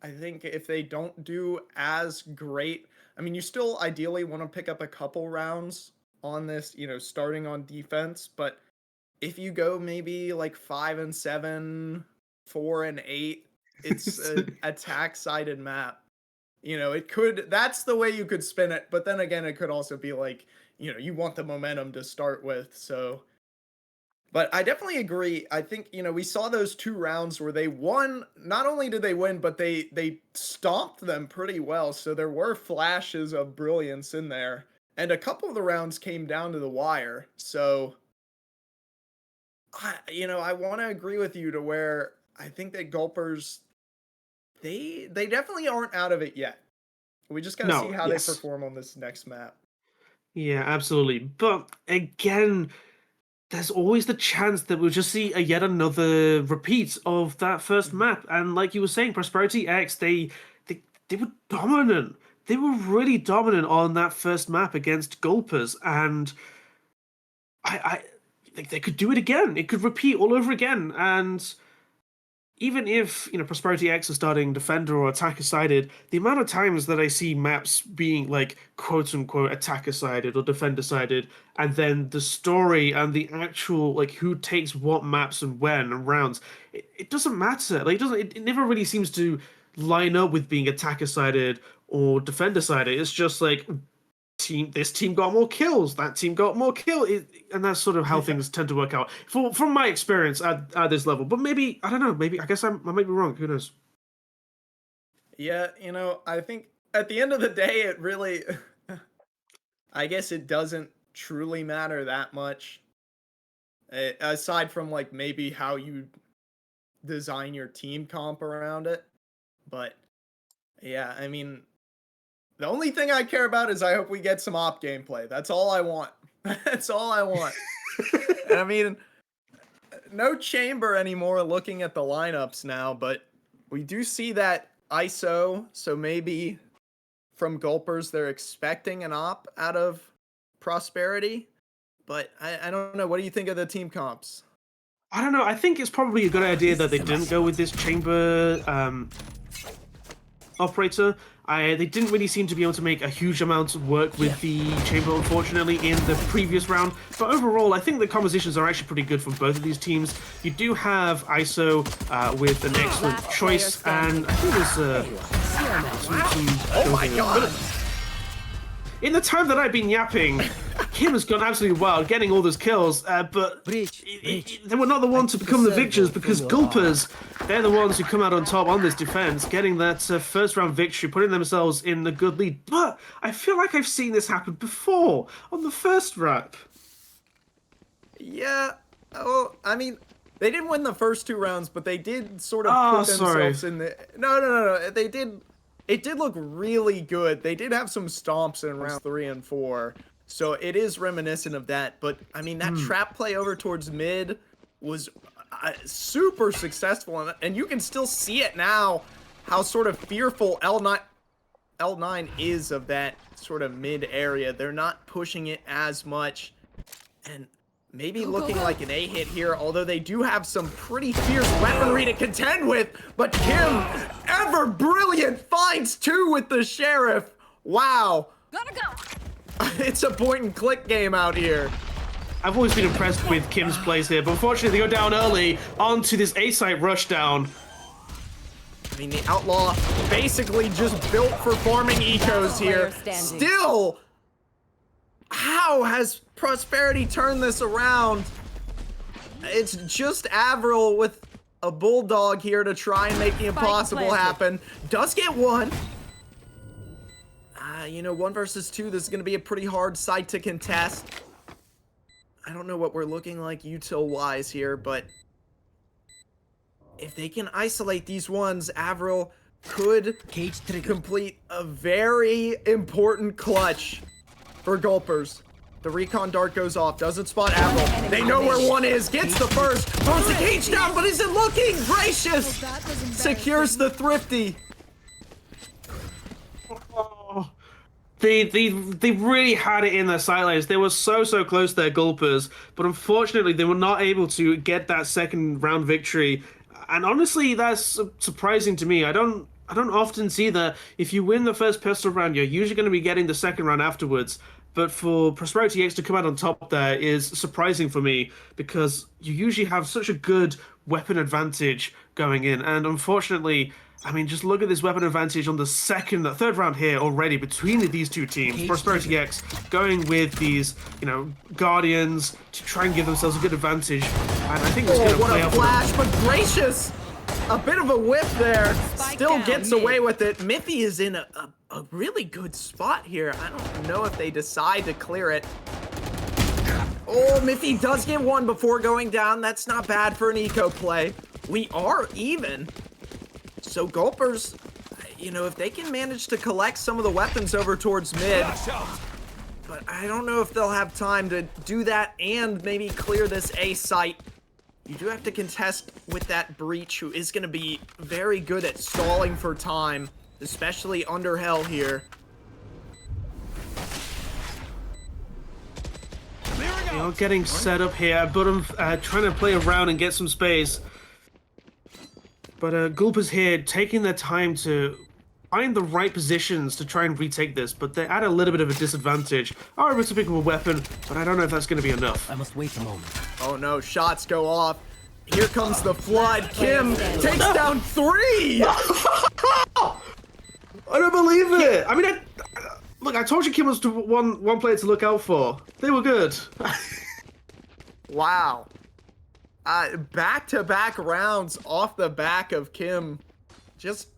I think if they don't do as great, I mean, you still ideally want to pick up a couple rounds on this, starting on defense, but if you go maybe like 5-7, 4-8, it's an attack sided map. It could, that's the way you could spin it, but then again, it could also be like, you want the momentum to start with. So, but I definitely agree. I think, we saw those 2 rounds where they won. Not only did they win, but they stomped them pretty well. So there were flashes of brilliance in there. And a couple of the rounds came down to the wire. So I want to agree with you to where I think that Gulpers, they definitely aren't out of it yet. We just got to see No, how yes. they perform on this next map. Yeah, absolutely. But again, there's always the chance that we'll just see a yet another repeat of that first map. And like you were saying, Prosperity X, they were dominant. They were really dominant on that first map against Gulpers, and I think they could do it again. It could repeat all over again. And even if Prosperity X is starting defender or attacker sided, the amount of times that I see maps being like quote unquote attacker sided or defender sided, and then the story and the actual like who takes what maps and when and rounds, it doesn't matter. Like it never really seems to line up with being attacker sided or defender sided. It's just like this team got more kills, that team got more kills, and that's sort of how things tend to work out from my experience at this level. But maybe I don't know, maybe I guess I might be wrong, who knows. Yeah, I think at the end of the day it really I guess it doesn't truly matter that much, aside from like maybe how you design your team comp around it. But yeah, I mean, the only thing I care about is I hope we get some op gameplay. That's all I want. That's all I want. And I mean, no chamber anymore looking at the lineups now, but we do see that ISO, so maybe from Gulpers they're expecting an op out of Prosperity. But I don't know. What do you think of the team comps? I don't know, I think it's probably a good idea that they didn't go with this chamber operator. They didn't really seem to be able to make a huge amount of work with the chamber, unfortunately, in the previous round. But overall, I think the compositions are actually pretty good from both of these teams. You do have ISO with an excellent choice, and I think there's Oh my god! in the time that I've been yapping, Kim has gone absolutely wild, getting all those kills, but they were not the ones to become the victors, because Gulpers, they're the ones who come out on top on this defense, getting that first round victory, putting themselves in a good lead. But I feel like I've seen this happen before, on the first rap. Yeah, well, I mean, they didn't win the first 2 rounds, but they did sort of put themselves in the... No. They did... It did look really good. They did have some stomps in round 3 and 4. So it is reminiscent of that. But, I mean, that trap play over towards mid was super successful. And you can still see it now, how sort of fearful L9 is of that sort of mid area. They're not pushing it as much. And maybe looking like an A-hit here, although they do have some pretty fierce weaponry to contend with. But Kim, ever brilliant, finds 2 with the Sheriff. Wow. Gotta go. It's a point-and-click game out here. I've always been impressed with Kim's plays here, but unfortunately they go down early onto this A-site rushdown. I mean, the Outlaw basically just built for farming ecos here. Still, how has Prosperity turned this around? It's just Avril with a Bulldog here to try and make the impossible happen. Does get one. 1 versus 2, this is going to be a pretty hard site to contest. I don't know what we're looking like util-wise here, but if they can isolate these ones, Avril could complete a very important clutch for Gulpers. The recon dart goes off, doesn't spot Avril. They know where one is, gets the first, throws the cage down, but isn't looking gracious. Secures the Thrifty. They really had it in their sightlines. They were so close there, Gulpers, but unfortunately they were not able to get that second round victory. And honestly, that's surprising to me. I don't often see that if you win the first pistol round, you're usually going to be getting the second round afterwards. But for Prosperity X to come out on top there is surprising for me, because you usually have such a good weapon advantage going in. And unfortunately, I mean, just look at this weapon advantage on the third round here already between these two teams. Prosperity X going with these, Guardians to try and give themselves a good advantage. And I think it's going to play out. What a flash, but gracious! A bit of a whip there. Still down gets mid. away with it. Miffy is in a really good spot here. I don't know if they decide to clear it. Oh, Miffy does get one before going down. That's not bad for an eco play. We are even. So Gulpers, if they can manage to collect some of the weapons over towards mid, but I don't know if they'll have time to do that and maybe clear this A site. You do have to contest with that Breach, who is going to be very good at stalling for time, especially under hell here. Getting set up here, but I'm trying to play around and get some space. But Gulpers here taking their time to find the right positions to try and retake this, but they're at a little bit of a disadvantage. Are able to pick up a weapon, but I don't know if that's going to be enough. I must wait a moment. Oh no, shots go off. Here comes the flood. Kim takes down 3! I don't believe it! I mean, look, I told you Kim was one player to look out for. They were good. Wow. Back-to-back rounds off the back of Kim. Just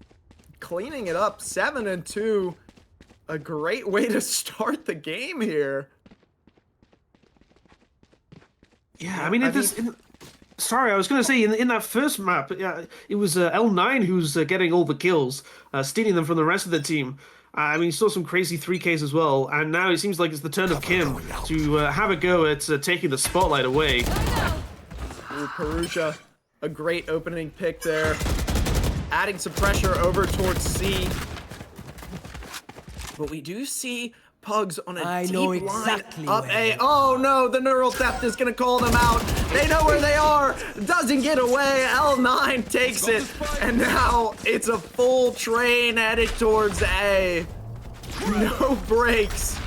cleaning it up. 7-2. A great way to start the game here. Yeah, I mean, sorry, I was going to say, in that first map, it was L9 who's getting all the kills, stealing them from the rest of the team. I mean, you saw some crazy 3Ks as well, and now it seems like it's the turn of Kim to have a go at taking the spotlight away. Ooh, Perugia, a great opening pick there. Adding some pressure over towards C. But we do see Pugs on a deep line up A. Oh no, the neural theft is gonna call them out. They know where they are. Doesn't get away. L9 takes it. And now it's a full train headed towards A. No brakes.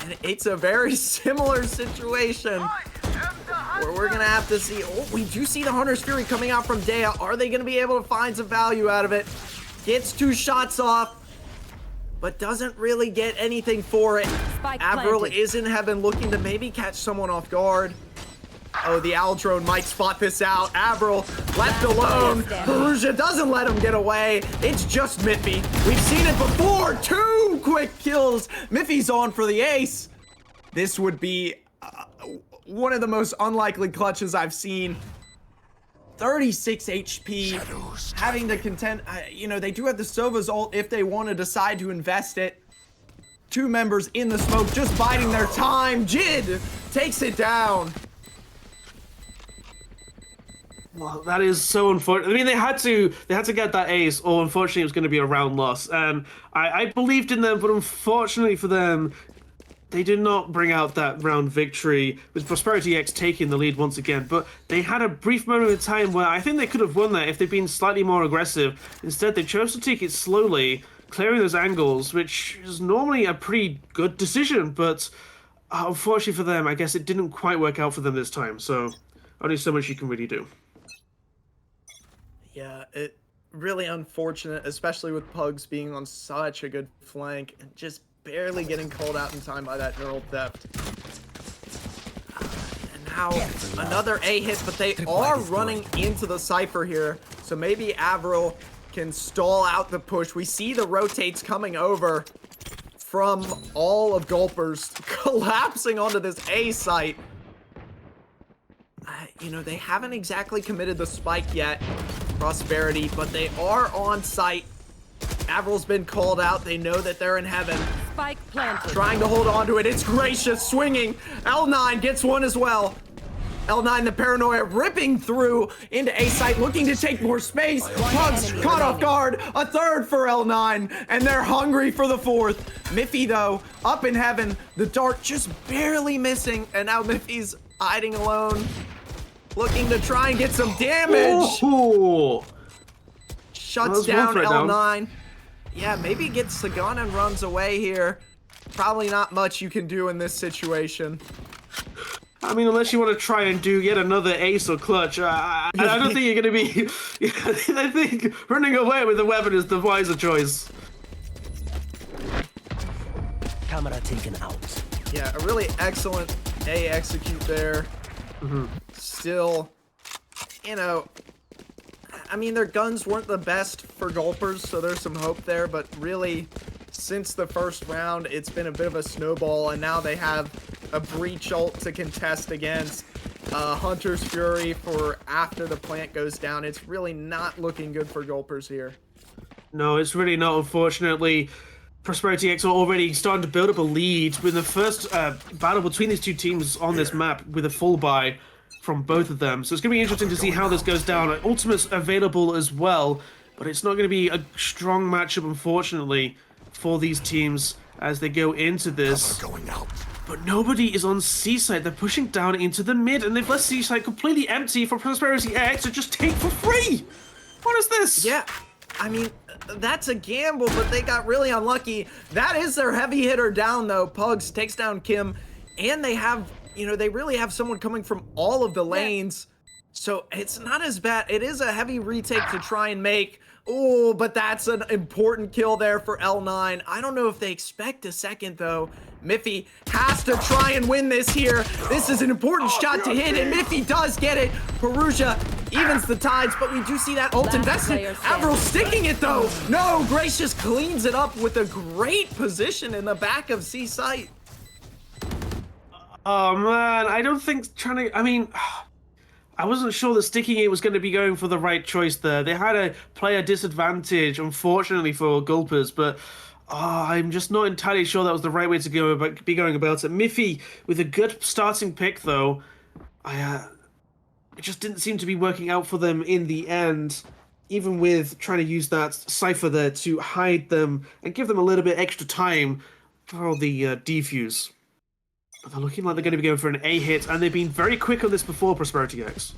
And it's a very similar situation where we're gonna have to see. Oh, we do see the Hunter's Fury coming out from Dea. Are they gonna be able to find some value out of it? Gets 2 shots off, but doesn't really get anything for it. Avril is in heaven looking to maybe catch someone off guard. Oh, the Owl Drone might spot this out. Avril left alone. Perugia doesn't let him get away. It's just Miffy. We've seen it before. 2 quick kills. Miffy's on for the ace. This would be one of the most unlikely clutches I've seen. 36 HP, having to contend, they do have the Sova's ult if they want to decide to invest it. 2 members in the smoke, just biding their time. Jid takes it down. Well, that is so unfortunate. I mean, they had to get that ace, or unfortunately it was going to be a round loss. And I believed in them, but unfortunately for them, they did not bring out that round victory, with Prosperity X taking the lead once again. But they had a brief moment of time where I think they could have won that if they'd been slightly more aggressive. Instead, they chose to take it slowly, clearing those angles, which is normally a pretty good decision. But unfortunately for them, I guess it didn't quite work out for them this time. So only so much you can really do. Yeah, it really unfortunate, especially with Pugs being on such a good flank and just barely getting called out in time by that neural theft. And now another A hit, but they are running into the Cypher here. So maybe Avril can stall out the push. We see the rotates coming over from all of Gulpers, collapsing onto this A site. They haven't exactly committed the spike yet, Prosperity, but they are on site. Avril's been called out. They know that they're in heaven. Spike planted. Trying to hold on to it. It's Gracious swinging. L9 gets one as well. L9, the paranoia, ripping through into A site, looking to take more space. Pugs caught off guard. A third for L9, and they're hungry for the 4th. Miffy, though, up in heaven. The dart just barely missing, and now Miffy's hiding alone, looking to try and get some damage. Ooh. Shuts down L9. Yeah, maybe gets the gun and runs away here. Probably not much you can do in this situation. I mean, unless you want to try and do yet another ace or clutch, I don't think you're going to be... I think running away with the weapon is the wiser choice. Camera taken out. Yeah, a really excellent A execute there. Still, you know, I mean, their guns weren't the best for Gulpers, so there's some hope there, but really, since the first round, it's been a bit of a snowball, and now they have a breach ult to contest against Hunter's Fury for after the plant goes down. It's really not looking good for Gulpers here. No, it's really not, unfortunately. Prosperity X are already starting to build up a lead with the first battle between these two teams on this map with a full buy from both of them. So it's going to be interesting to see how this goes down. Ultimate's available as well, but it's not going to be a strong matchup, unfortunately, for these teams as they go into this. But nobody is on C-side. They're pushing down into the mid, and they've left C-side completely empty for Prosperity X to just take for free. What is this? Yeah, I mean, that's a gamble, but they got really unlucky. That is their heavy hitter down, though. Pugs takes down Kim, and they have, you know, they really have someone coming from all of the lanes. So it's not as bad. It is a heavy retake to try and make. Oh, but that's an important kill there for L9. I don't know if they expect a second, though. Miffy has to try and win this here. This is an important shot to hit, and Miffy does get it. Perugia evens the tides, but we do see that ult invested. Avril sticking it, though. No, Gracious cleans it up with a great position in the back of C site. Oh, man, I don't think I mean... I wasn't sure that sticking it was going to be going for the right choice there. They had a player disadvantage, unfortunately, for Gulpers, but I'm just not entirely sure that was the right way to be going about it. Miffy, with a good starting pick, though, it just didn't seem to be working out for them in the end, even with trying to use that Cypher there to hide them and give them a little bit extra time for the defuse. But they're looking like they're going to be going for an A hit, and they've been very quick on this before, Prosperity X.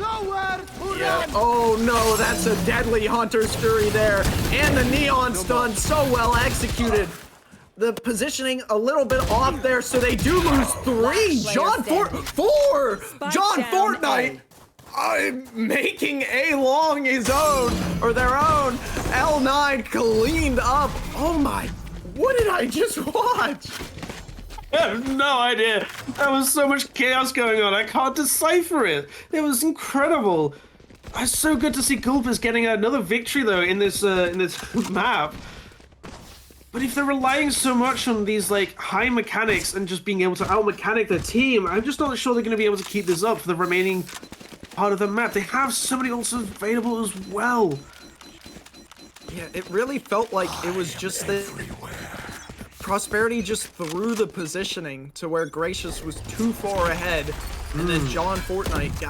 Yeah. Oh no, that's a deadly Hunter's Fury there. And the Neon stun so well executed. The positioning a little bit off there, so they do lose 3. John four. John Fortnite. I'm making A long his own, or their own. L9 cleaned up. Oh my, what did I just watch? I have no idea. There was so much chaos going on. I can't decipher it. It was incredible. It's so good to see Gulpers getting another victory though in this map. But if they're relying so much on these like high mechanics and just being able to out-mechanic their team, I'm just not sure they're going to be able to keep this up for the remaining part of the map. They have so many ults available as well. Yeah, it really felt like it was just the Prosperity just threw the positioning to where Gracious was too far ahead, and then John Fortnite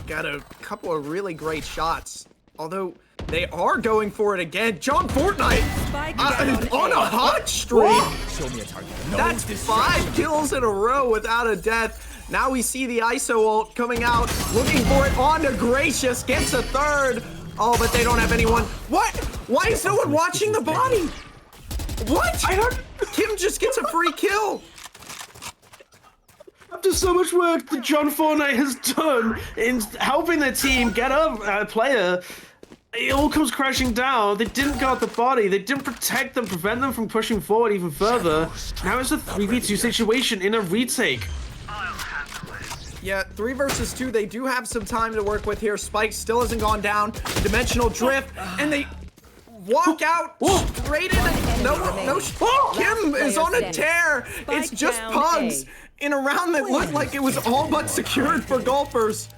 got a couple of really great shots. Although they are going for it again. John Fortnite on a hot streak. Show me a target. That's 5 kills in a row without a death. Now we see the ISO ult coming out, looking for it onto Gracious, gets a 3rd. Oh, but they don't have anyone. What? Why is no one watching the body? What? Kim just gets a free kill. After so much work that John Fortnite has done in helping their team get a player, it all comes crashing down. They didn't guard the body. They didn't protect them, prevent them from pushing forward even further. Now it's a 3v2 situation in a retake. Yeah, 3 versus 2. They do have some time to work with here. Spike still hasn't gone down. Dimensional drift, and they walk out straight in. No. Kim is on a tear. It's just Pugs in a round that looked like it was all but secured for Gulpers.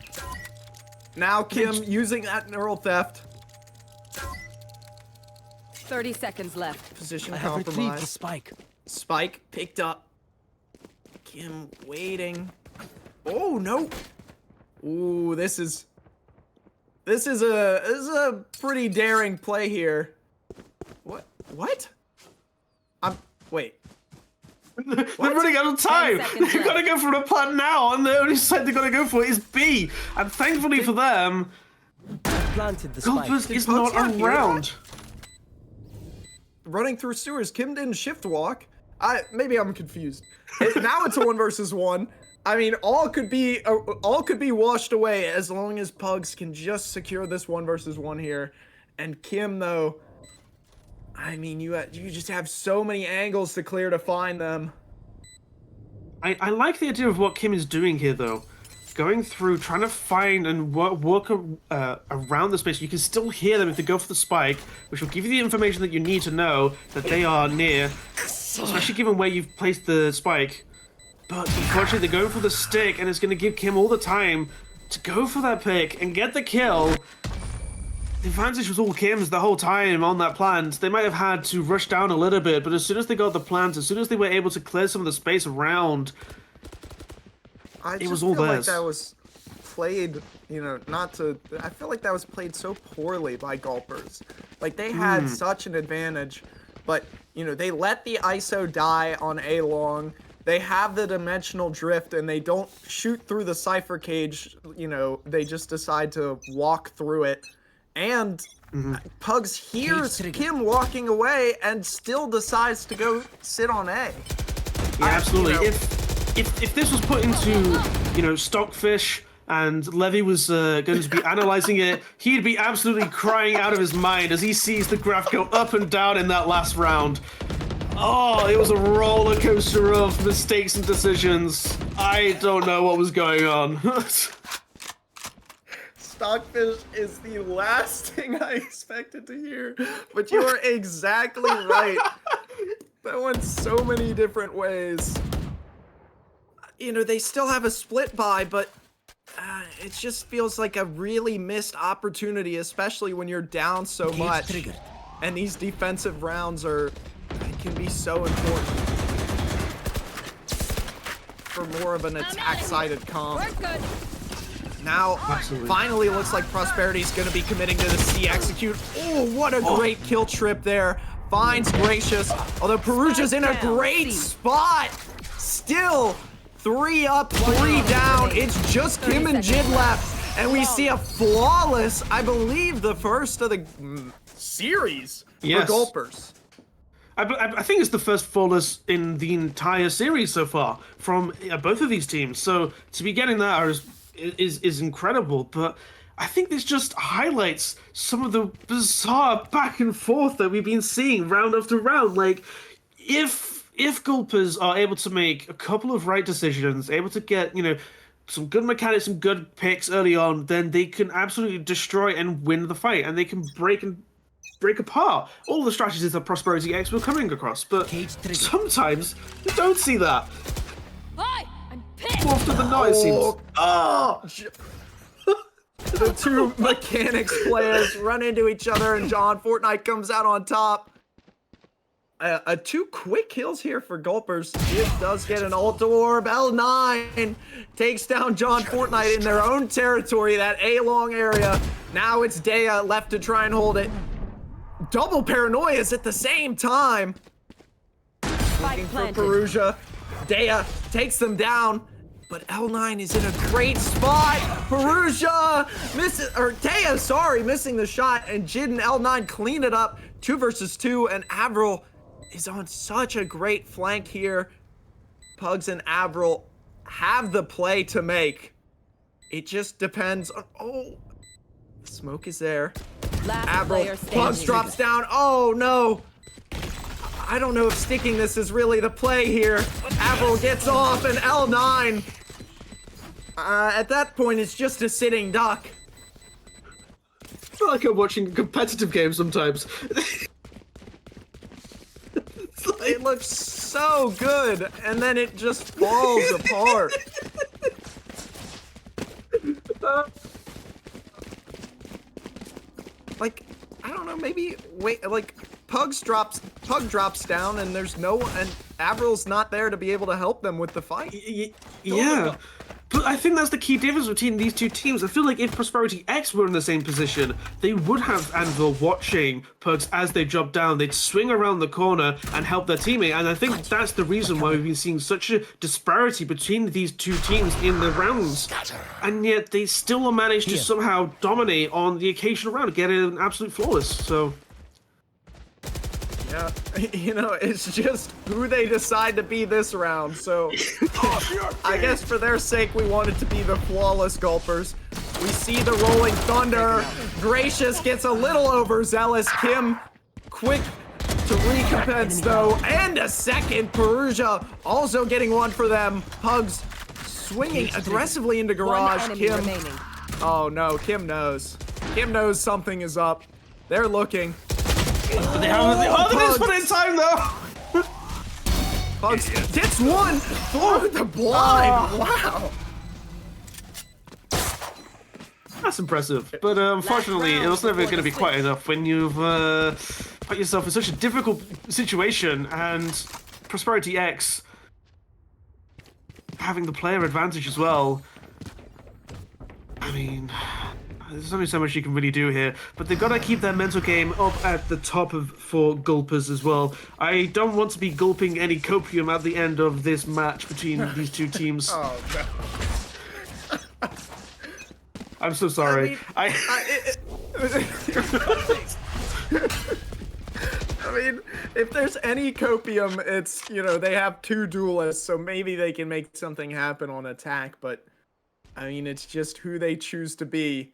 Now Kim using that neural theft. 30 seconds left. Position I have retrieved the compromise. spike. Spike picked up. Kim waiting. Oh no. Ooh, this is a pretty daring play here. What? Wait. They're running out of time. 10 seconds They've got to go for a plan now, and the only side they've got to go for is B. And thankfully for them, Planted the spike. Gulpers is Pugs not not hear around. Running through sewers. Kim didn't shift walk. Maybe I'm confused. Now it's a 1 versus 1. I mean, all could be washed away as long as Pugs can just secure this 1v1 here. And Kim, though, I mean, you just have so many angles to clear to find them. I like the idea of what Kim is doing here, though. Going through, trying to find and work around the space. You can still hear them if they go for the spike, which will give you the information that you need to know that they are near, especially given where you've placed the spike. But unfortunately, they're going for the stick, and it's going to give Kim all the time to go for that pick and get the kill. The advantage was all Kim's the whole time on that plant. They might have had to rush down a little bit, but as soon as they got the plant, as soon as they were able to clear some of the space around, it was all theirs. Like that was played, you know, I feel like that was played so poorly by Gulpers. Like, they had such an advantage, but, you know, they let the ISO die on A long. They have the dimensional drift, and they don't shoot through the cipher cage. You know, they just decide to walk through it. And Pugs hears Kim walking away and still decides to go sit on A. Yeah, absolutely. You know, if this was put into, you know, Stockfish and Levy was going to be analyzing it, he'd be absolutely crying out of his mind as he sees the graph go up and down in that last round. Oh, it was a roller coaster of mistakes and decisions. I don't know what was going on. Stockfish is the last thing I expected to hear, but you are exactly right. That went so many different ways. You know, they still have a split buy, but it just feels like a really missed opportunity, especially when you're down so much. And these defensive rounds can be so important for more of an attack-sided comp. Now, finally looks like Prosperity's going to be committing to the C execute. Oh, what a great kill trip there. Finds Gracious, although Perugia's in a great spot. Still, 3 up, 3 down. It's just Kim and Jid left, and we see a flawless, I believe, the first of the series for Gulpers. I think it's the first flawless in the entire series so far from both of these teams. So to be getting that is incredible. But I think this just highlights some of the bizarre back and forth that we've been seeing round after round. Like, if Gulpers are able to make a couple of right decisions, able to get, you know, some good mechanics, some good picks early on, then they can absolutely destroy and win the fight, and they can break apart all the strategies that Prosperity X were coming across. But sometimes you don't see that. I'm pissed. More often than not, it seems. The two mechanics players run into each other, and John Fortnite comes out on top. 2 quick kills here for Gulpers. Jib does get an ult orb. L9 takes down John Fortnite in their own territory, that A-long area. Now it's Dea left to try and hold it. Double paranoias at the same time. Looking for Perugia. Dea takes them down, but L9 is in a great spot. Perugia missing the shot, and Jid and L9 clean it up. 2 versus 2, and Avril is on such a great flank here. Pugs and Avril have the play to make. It just depends on, the smoke is there. Avril, Pugs drops down. Oh no. I don't know if sticking this is really the play here. Avril gets off, and L9. At that point, it's just a sitting duck. I feel like I'm watching a competitive game sometimes. It looks so good, and then it just falls apart. Like, I don't know, maybe Pug drops down, and and Avril's not there to be able to help them with the fight. Yeah. But I think that's the key difference between these two teams. I feel like if Prosperity X were in the same position, they would have Anvil watching Pugs as they drop down. They'd swing around the corner and help their teammate. And I think that's the reason why we've been seeing such a disparity between these two teams in the rounds. And yet they still manage to somehow dominate on the occasional round, get an absolute flawless. So... Yeah, it's just who they decide to be this round. So I guess for their sake, we want it to be the flawless Gulpers. We see the rolling thunder. Gracious gets a little overzealous. Kim, quick to recompense though, and a second. Perugia also getting one for them. Pugs swinging aggressively into garage. Kim. Oh no, Kim knows. Kim knows something is up. They're looking. But they didn't put it in time though. Pugs gets one through the blind. Wow. That's impressive. But unfortunately, it was never going to be quite enough when you've put yourself in such a difficult situation, and Prosperity X having the player advantage as well. I mean, there's only so much you can really do here, but they've got to keep their mental game up at the top for Gulpers as well. I don't want to be gulping any copium at the end of this match between these two teams. Oh no. I'm so sorry. I mean, if there's any copium, it's, they have two duelists, so maybe they can make something happen on attack, but I mean, it's just who they choose to be.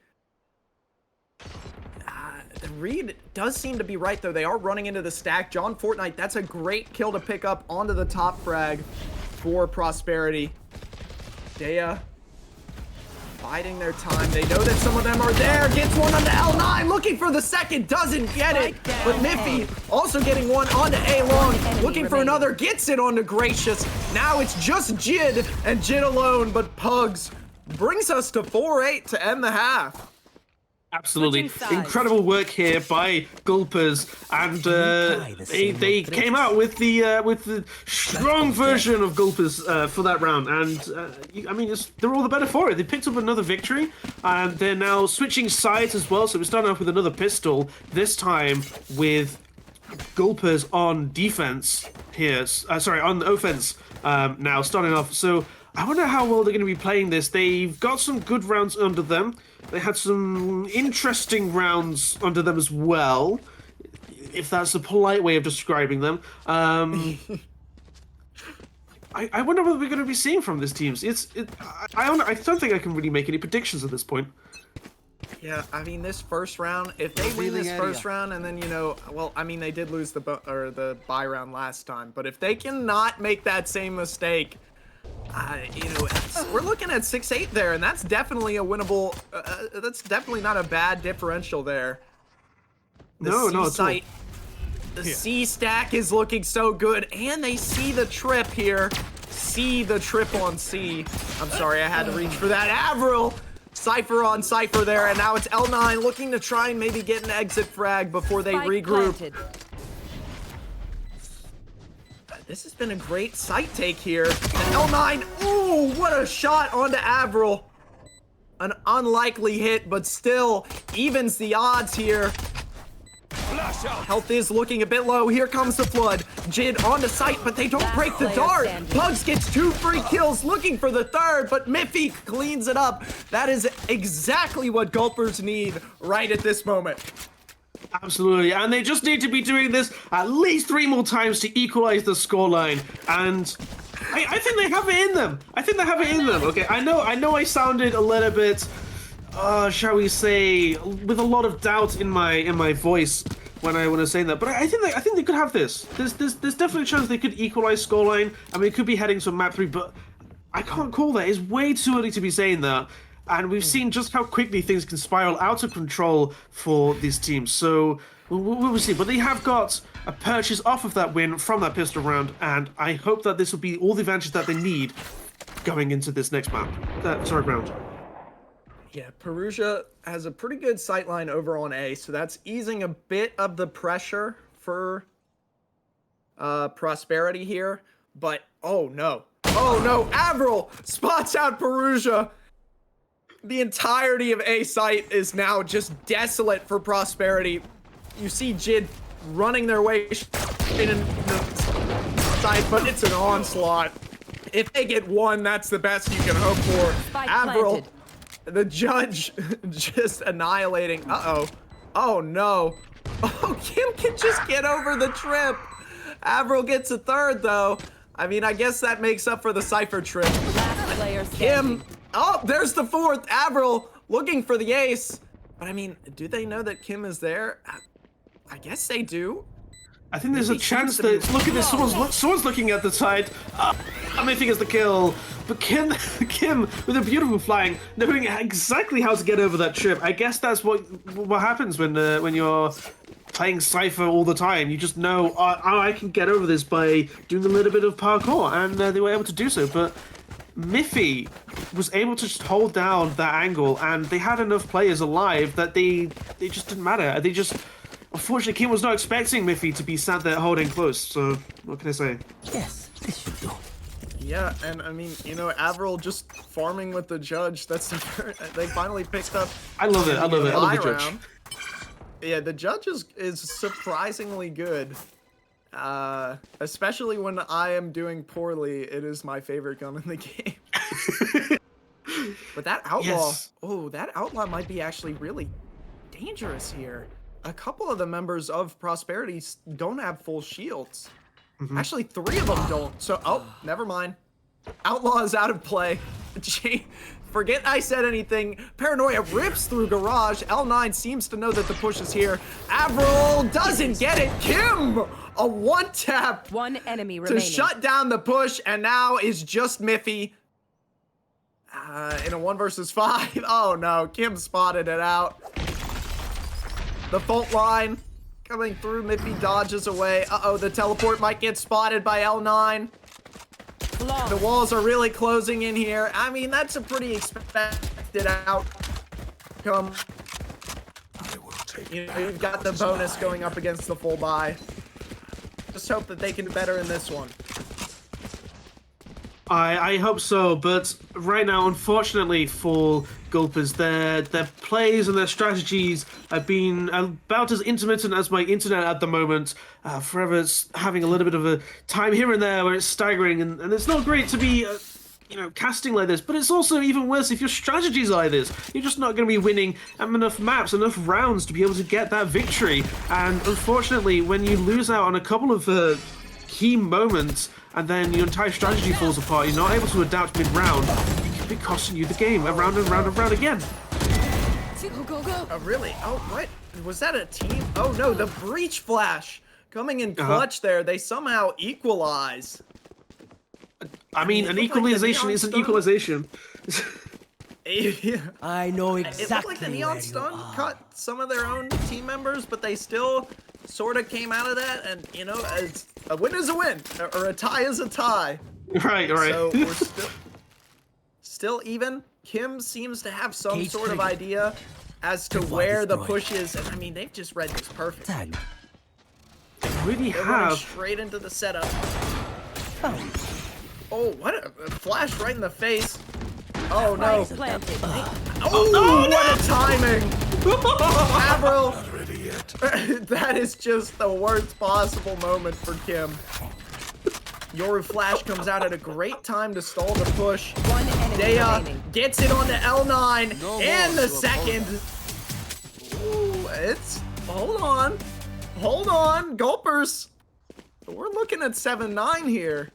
Reed does seem to be right, though. They are running into the stack. John Fortnite, that's a great kill to pick up onto the top frag for Prosperity. Dea biding their time. They know that some of them are there. Gets one onto L9, looking for the second, doesn't get it. But Miffy also getting one onto A-Long, looking for another, gets it onto Gracious. Now it's just Jid and Jid alone, but Pugs brings us to 4-8 to end the half. Absolutely incredible work here by Gulpers, and they came out with the strong version of Gulpers for that round, and I mean they're all the better for it. They picked up another victory, and they're now switching sides as well. So we're starting off with another pistol, this time with Gulpers on defense here. Sorry, on offense now starting off. So I wonder how well they're going to be playing this. They've got some good rounds under them. They had some interesting rounds under them as well, if that's a polite way of describing them. I wonder what we're going to be seeing from this team. I don't think I can really make any predictions at this point. Yeah, I mean, this first round, if they win this first round, and then, well, I mean, they did lose the bye round last time, but if they cannot make that same mistake, we're looking at 6-8 there, and that's definitely a winnable. That's definitely not a bad differential there. No, it's all. The C stack is looking so good, and they see the trip here. See the trip on C. I'm sorry, I had to reach for that. Avril, Cypher on Cypher there, and now it's L9 looking to try and maybe get an exit frag before they regroup. Planted. This has been a great sight take here. And L9, ooh, what a shot onto Avril. An unlikely hit, but still evens the odds here. Health is looking a bit low. Here comes the flood. Jid onto sight, but they don't break the dart. Pugs gets 2 free kills, looking for the third, but Miffy cleans it up. That is exactly what Gulpers need right at this moment. Absolutely, and they just need to be doing this at least 3 more times to equalize the scoreline, and I think they have it in them. I think they have it in them. Okay, I know I sounded a little bit, shall we say, with a lot of doubt in my voice when I was saying that, but I think they could have this. There's definitely a chance they could equalize scoreline. I mean, it could be heading to map 3, but I can't call that. It's way too early to be saying that. And we've seen just how quickly things can spiral out of control for these teams. So we'll see. But they have got a purchase off of that win from that pistol round. And I hope that this will be all the advantage that they need going into this next map. Round. Yeah, Perugia has a pretty good sightline over on A. So that's easing a bit of the pressure for Prosperity here. But, oh no. Oh no, Avril spots out Perugia. The entirety of A site is now just desolate for Prosperity. You see Jid running their way in the site, but it's an onslaught. If they get one, that's the best you can hope for. Spike Avril, planted. the judge, just annihilating. Uh-oh. Oh, no. Oh, Kim can just get over the trip. Avril gets a third, though. I mean, I guess that makes up for the Cypher trip. Last player standing. Kim. Oh, there's the fourth. Avril looking for the ace. But I mean, do they know that Kim is there? I guess they do. I think there's a Miffy chance seems to be- that, look at this, someone's looking at the side. Miffy gets the kill. But Kim with a beautiful flying, knowing exactly how to get over that trip. I guess that's what happens when you're playing Cypher all the time. You just know, I can get over this by doing a little bit of parkour, and they were able to do so. But Miffy was able to just hold down that angle, and they had enough players alive that they just didn't matter. They just, unfortunately, Kim was not expecting Miffy to be sat there holding close. So what can I say? Yes, this should do. Yeah, and I mean, you know, Avril just farming with the judge. That's the first, they finally picked up. I love it. I love it. I love the judge. round. Yeah, the judge is surprisingly good. Especially when I am doing poorly, it is my favorite gun in the game. But that outlaw, Yes. oh, that outlaw might be actually really dangerous here. A couple of the members of Prosperity don't have full shields. Actually, 3 of them don't. So, oh, never mind. Outlaw is out of play. Gee, forget I said anything. Paranoia rips through garage. L9 seems to know that the push is here. Avril doesn't get it. Kim, a one tap One enemy to remaining. shut down the push, and now is just Miffy. In a 1 versus 5. Oh no, Kim spotted it out. The fault line coming through. Miffy dodges away. Uh-oh, the teleport might get spotted by L9. Long. The walls are really closing in here. I mean, that's a pretty expected outcome. You know, you've got the bonus going up against the full buy. Just hope that they can do better in this one. I hope so, but right now, unfortunately for Gulpers, their plays and their strategies have been about as intermittent as my internet at the moment. Forever it's having a little bit of a time here and there where it's staggering, and it's not great to be, casting like this, but it's also even worse if your strategies are like this. You're just not going to be winning enough maps, enough rounds to be able to get that victory. And unfortunately, when you lose out on a couple of key moments, and then your entire strategy falls apart, you're not able to adapt mid-round, it could be costing you the game around and round and round again. Go, go, go. Oh, really? Oh, what? Was that a team? Oh, no, the breach flash coming in clutch there. They somehow equalize. I mean, it an looked like the equalization neon is an stone- equalization. Yeah. I know It looked exactly like the where Neon you Stun are. cut some of their own team members, but they still sort of came out of that. And, you know, as a win is a win, or a tie is a tie. Right. So we're still even. Kim seems to have some Cage sort of trigger. idea as to Tripwire where the destroyed. push is. And I mean, they've just read this perfect. Tag. Really They're running have. straight into the setup. Found. Oh, what a flash right in the face. Oh, no. Spike planted. Oh, what a timing. Avril. That is just the worst possible moment for Kim. Your flash comes out at a great time to stall the push. One enemy Dea remaining. gets it onto L9 and the second. Ooh, it's hold on, Gulpers. We're looking at 7-9 here.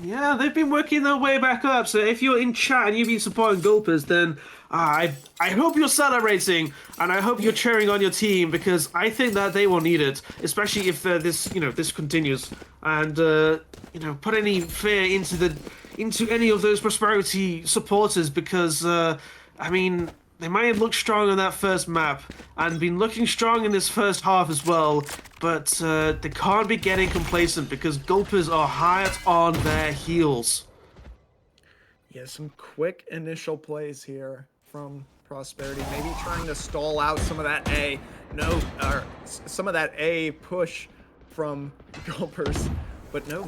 Yeah, they've been working their way back up. So if you're in chat and you've been supporting Gulpers, then I hope you're celebrating and I hope you're cheering on your team because I think that they will need it, especially if this continues and put any fear into any of those Prosperity supporters because they might have looked strong on that first map and been looking strong in this first half as well, but they can't be getting complacent because Gulpers are hard on their heels. Yeah, some quick initial plays here from Prosperity. Maybe trying to stall out some of that some of that A push from Gulpers. But no,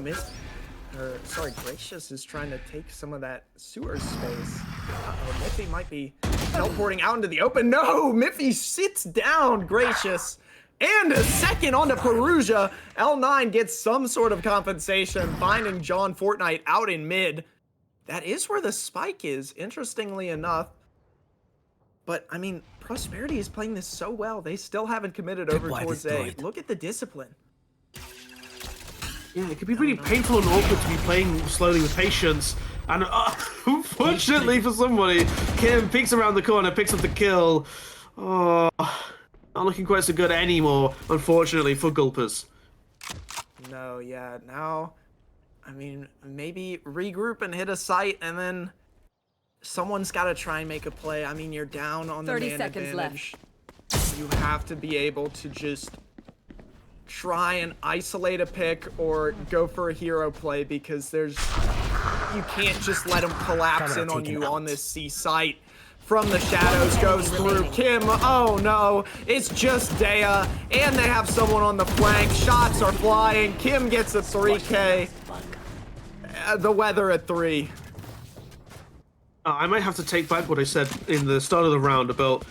Gracious is trying to take some of that sewer space. Uh-oh, Miffy might be teleporting out into the open. No, Miffy sits down, Gracious. And a second onto Perugia. L9 gets some sort of compensation, finding John Fortnite out in mid. That is where the spike is, interestingly enough. But I mean, Prosperity is playing this so well. They still haven't committed over Tripwire towards A. destroyed. Look at the discipline. Yeah, it could be really painful and awkward to be playing slowly with patience. And unfortunately for somebody, Kim peeks around the corner, picks up the kill. Oh, not looking quite so good anymore, unfortunately, for Gulpers. No, yeah, now, I mean, maybe regroup and hit a site, and then someone's got to try and make a play. I mean, you're down on the 30 man seconds advantage. You have to be able to just try and isolate a pick or go for a hero play, because you can't just let them collapse in on you on this C site. From the shadows goes through Kim. Oh no, it's just Dea, and they have someone on the flank. Shots are flying. Kim gets a 3K. The weather at 3. I might have to take back what I said in the start of the round about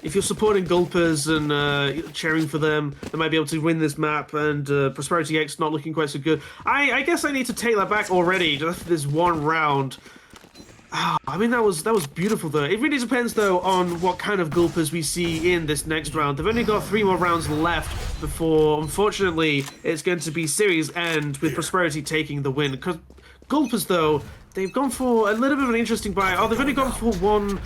if you're supporting Gulpers and cheering for them, they might be able to win this map, and Prosperity X not looking quite so good. I guess I need to take that back already, just for this one round. I mean, that was beautiful, though. It really depends, though, on what kind of Gulpers we see in this next round. They've only got 3 more rounds left before, unfortunately, it's going to be series end with Prosperity taking the win. Because Gulpers, though, they've gone for a little bit of an interesting buy. They've only gone for 1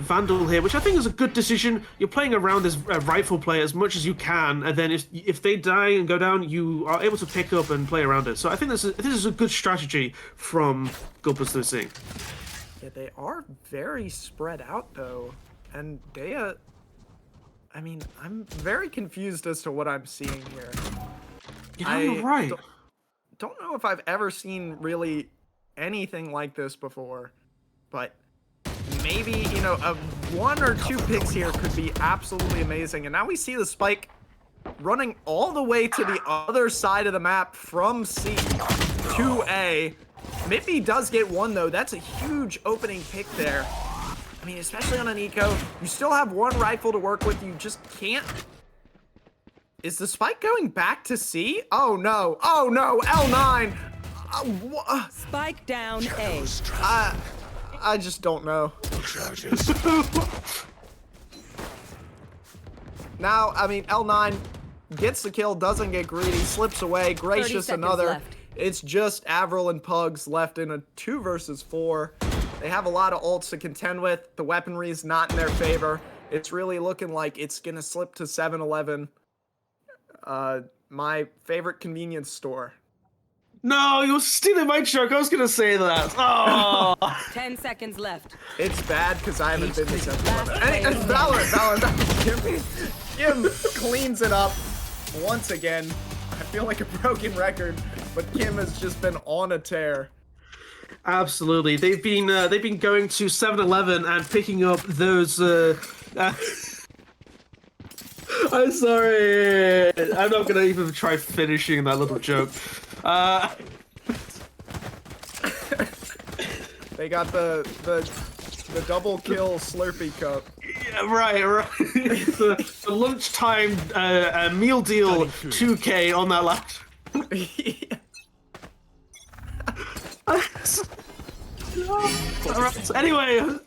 Vandal here, which I think is a good decision. You're playing around this rifle play as much as you can, and then if they die and go down, you are able to pick up and play around it. So I think this is a good strategy from Gulpers to see. Yeah, they are very spread out, though. And Dea, I mean, I'm very confused as to what I'm seeing here. Yeah, you're right. Don't know if I've ever seen really anything like this before, but maybe, you know, 1 or 2 picks here could be absolutely amazing. And now we see the spike running all the way to the other side of the map from C to A. Mippy does get 1, though. That's a huge opening pick there. I mean, especially on an eco, you still have 1 rifle to work with. You just can't. Is the spike going back to C? Oh no, oh no, L9. Spike down A. I just don't know. Now, I mean, L9 gets the kill, doesn't get greedy, slips away. Gracious another. Left. It's just Avril and Pugs left in a 2 versus 4. They have a lot of ults to contend with. The weaponry is not in their favor. It's really looking like it's gonna slip to 7-Eleven. My favorite convenience store. No, you're stealing my joke. I was gonna say that. Oh. 10 seconds left. It's bad because I haven't been to 7-Eleven. Last And it's Valorant. Kim cleans it up once again. I feel like a broken record, but Kim has just been on a tear. Absolutely, they've been going to 7-Eleven and picking up those. I'm sorry, I'm not gonna even try finishing that little joke. They got the double kill Slurpee cup. Yeah, right. the lunchtime meal deal 2K on that last. Alright, anyway,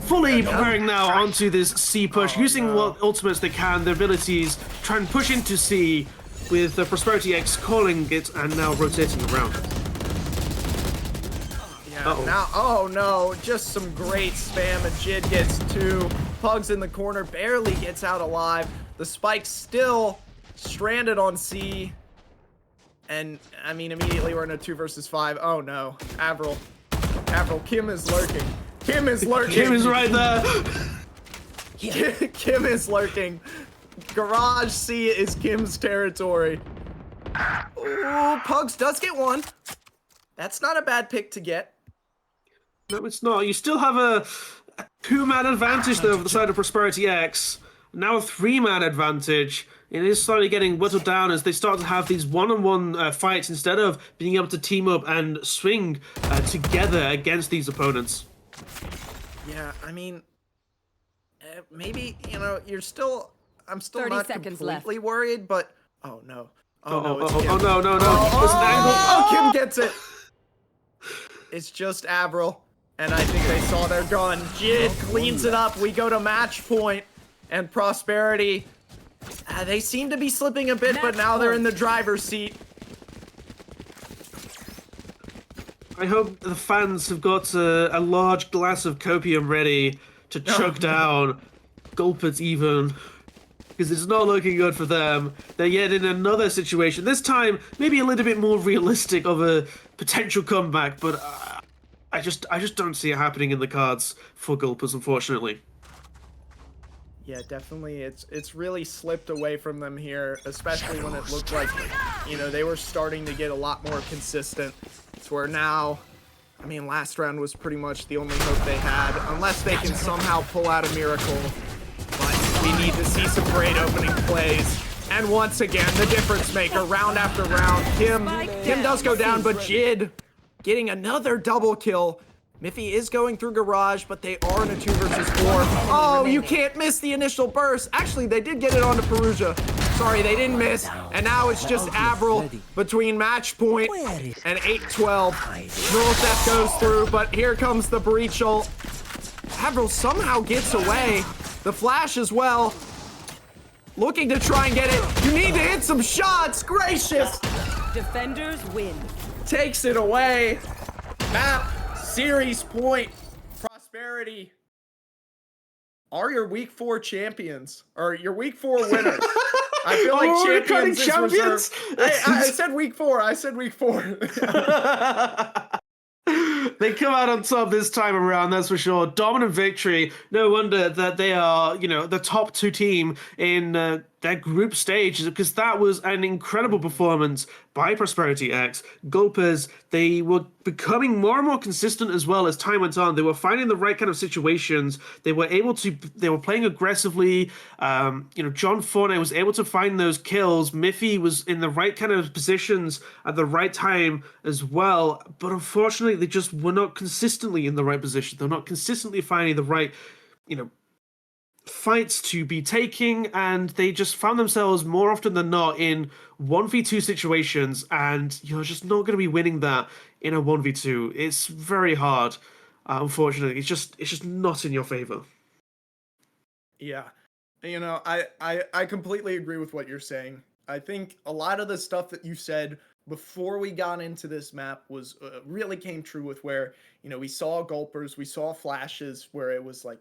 fully preparing now onto this C push, using what ultimates they can, their abilities, try and push into C with the Prosperity X calling it and now rotating around. Yeah, now, oh no, just some great spam. A Jid gets 2. Pugs in the corner, barely gets out alive. The spike's still stranded on C. And, I mean, immediately we're in a 2 versus 5. Oh no, Avril, Kim is lurking. Kim is lurking. Kim is right there. Kim is lurking. Garage C is Kim's territory. Ooh, Pugs does get 1. That's not a bad pick to get. No, it's not. You still have a 2-man advantage, though, for the side of Prosperity X. Now a 3-man advantage. It is slowly getting whittled down as they start to have these one-on-one fights instead of being able to team up and swing together against these opponents. Yeah, I mean, maybe, you know, I'm still not completely worried, but, oh no. Oh no, it's Kim. Oh no. Oh, Kim gets it. It's just Avril. And I think they saw their gun. Jid cleans it up. We go to match point. And Prosperity, they seem to be slipping a bit, but now they're in the driver's seat. I hope the fans have got a large glass of copium ready to chug down Gulpers even. Because it's not looking good for them. They're yet in another situation. This time, maybe a little bit more realistic of a potential comeback, but I just don't see it happening in the cards for Gulpers, unfortunately. Yeah, definitely. It's really slipped away from them here, especially when it looked like, you know, they were starting to get a lot more consistent. It's where now, I mean, last round was pretty much the only hope they had, unless they can somehow pull out a miracle. But we need to see some great opening plays. And once again, the difference maker, round after round. Kim does go down, but Jid getting another double kill. Miffy is going through Garage, but they are in a 2 versus 4. Oh, you can't miss the initial burst. Actually, they did get it onto Perugia. Sorry, they didn't miss. And now it's just Avril between match point and 8-12. Northeth goes through, but here comes the breach ult. Avril somehow gets away. The flash as well. Looking to try and get it. You need to hit some shots. Gracious. Defenders win. Takes it away. Map. Series point. Prosperity are your week 4 champions, or your week 4 winners. I feel like champions is reserved. I said week 4. I said week 4. They come out on top this time around, that's for sure. Dominant victory. No wonder that they are, you know, the top 2 team in their group stage, because that was an incredible performance by Prosperity X. Gulpers, they were becoming more and more consistent as well as time went on. They were finding the right kind of situations. They were playing aggressively. You know, John Fortnite was able to find those kills. Miffy was in the right kind of positions at the right time as well. But unfortunately, they just were not consistently in the right position. They're not consistently finding the right, you know, fights to be taking, and they just found themselves more often than not in 1v2 situations, and you're just not going to be winning that in a 1v2. It's very hard, unfortunately. It's just not in your favor. Yeah, you know, I completely agree with what you're saying. I think a lot of the stuff that you said before we got into this map was really came true with where, you know, we saw Gulpers, we saw flashes where it was like,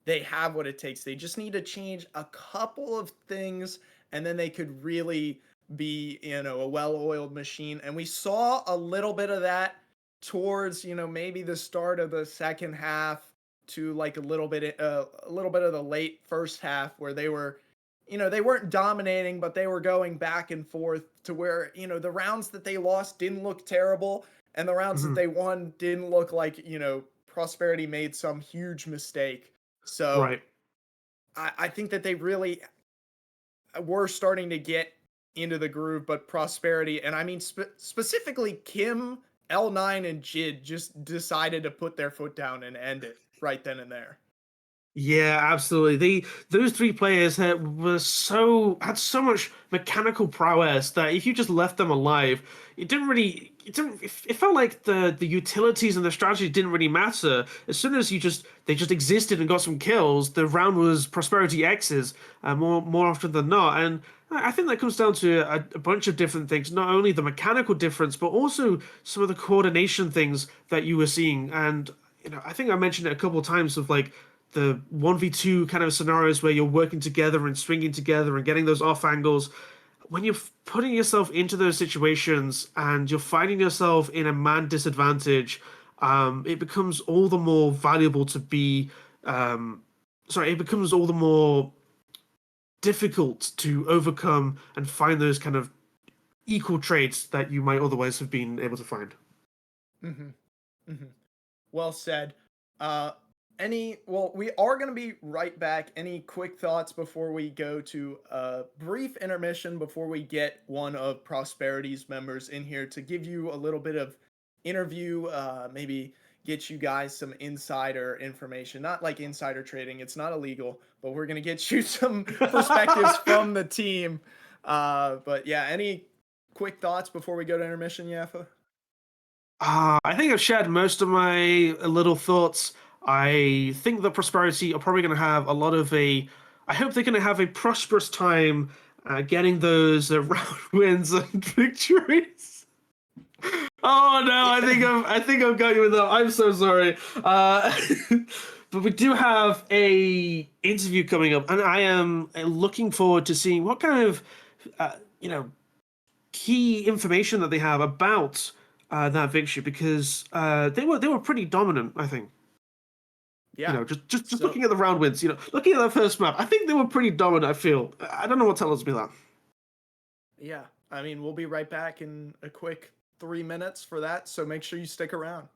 they have what it takes. They just need to change a couple of things, and then they could really be, you know, a well-oiled machine. And we saw a little bit of that towards, you know, maybe the start of the second half to like a little bit of the late first half, where they were, you know, they weren't dominating, but they were going back and forth to where, you know, the rounds that they lost didn't look terrible, and the rounds that they won didn't look like, you know, Prosperity made some huge mistake. So Right. I think that they really were starting to get into the groove, but Prosperity, and I mean specifically Kim, L9, and Jid just decided to put their foot down and end it right then and there. Yeah, absolutely. Those 3 players had so much mechanical prowess that if you just left them alive, it felt like the utilities and the strategy didn't really matter. As soon as they just existed and got some kills, the round was Prosperity X's more often than not. And I think that comes down to a bunch of different things, not only the mechanical difference, but also some of the coordination things that you were seeing. And, you know, I think I mentioned it a couple of times of like the 1v2 kind of scenarios where you're working together and swinging together and getting those off angles. When you're putting yourself into those situations and you're finding yourself in a man disadvantage, it becomes all the more valuable to be. It becomes all the more difficult to overcome and find those kind of equal traits that you might otherwise have been able to find. Well said. We are going to be right back. Any quick thoughts before we go to a brief intermission before we get one of Prosperity's members in here to give you a little bit of interview, maybe get you guys some insider information, not like insider trading. It's not illegal, but we're going to get you some perspectives from the team. But yeah, any quick thoughts before we go to intermission, Yaffa? I think I've shared most of my little thoughts. I think that Prosperity are probably going to have a lot of a. I hope they're going to have a prosperous time getting those round wins and victories. Oh no! I think I'm going with them. I'm so sorry. But we do have a interview coming up, and I am looking forward to seeing what kind of, you know, key information that they have about that victory because they were pretty dominant. I think. Yeah. You know, just So- looking at the round wins. You know, looking at that first map, I think they were pretty dominant. I feel. I don't know what tells me that. Yeah. I mean, we'll be right back in a quick 3 minutes for that. So make sure you stick around.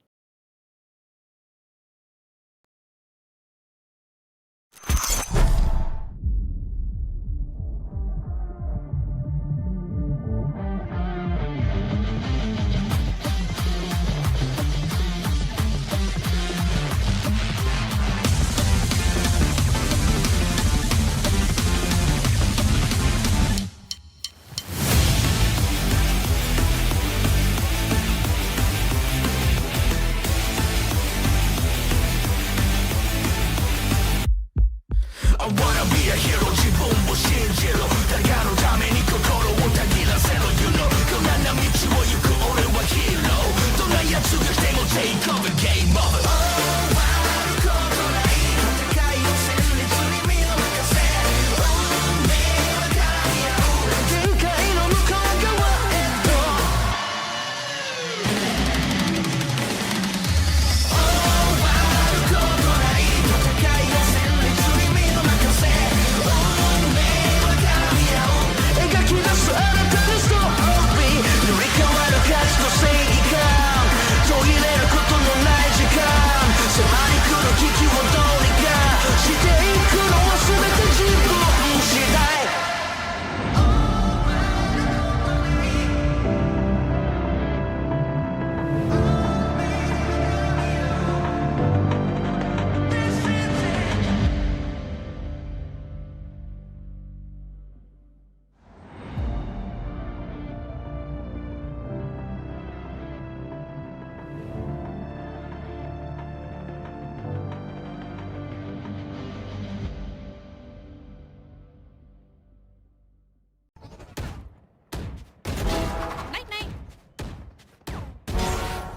Night night.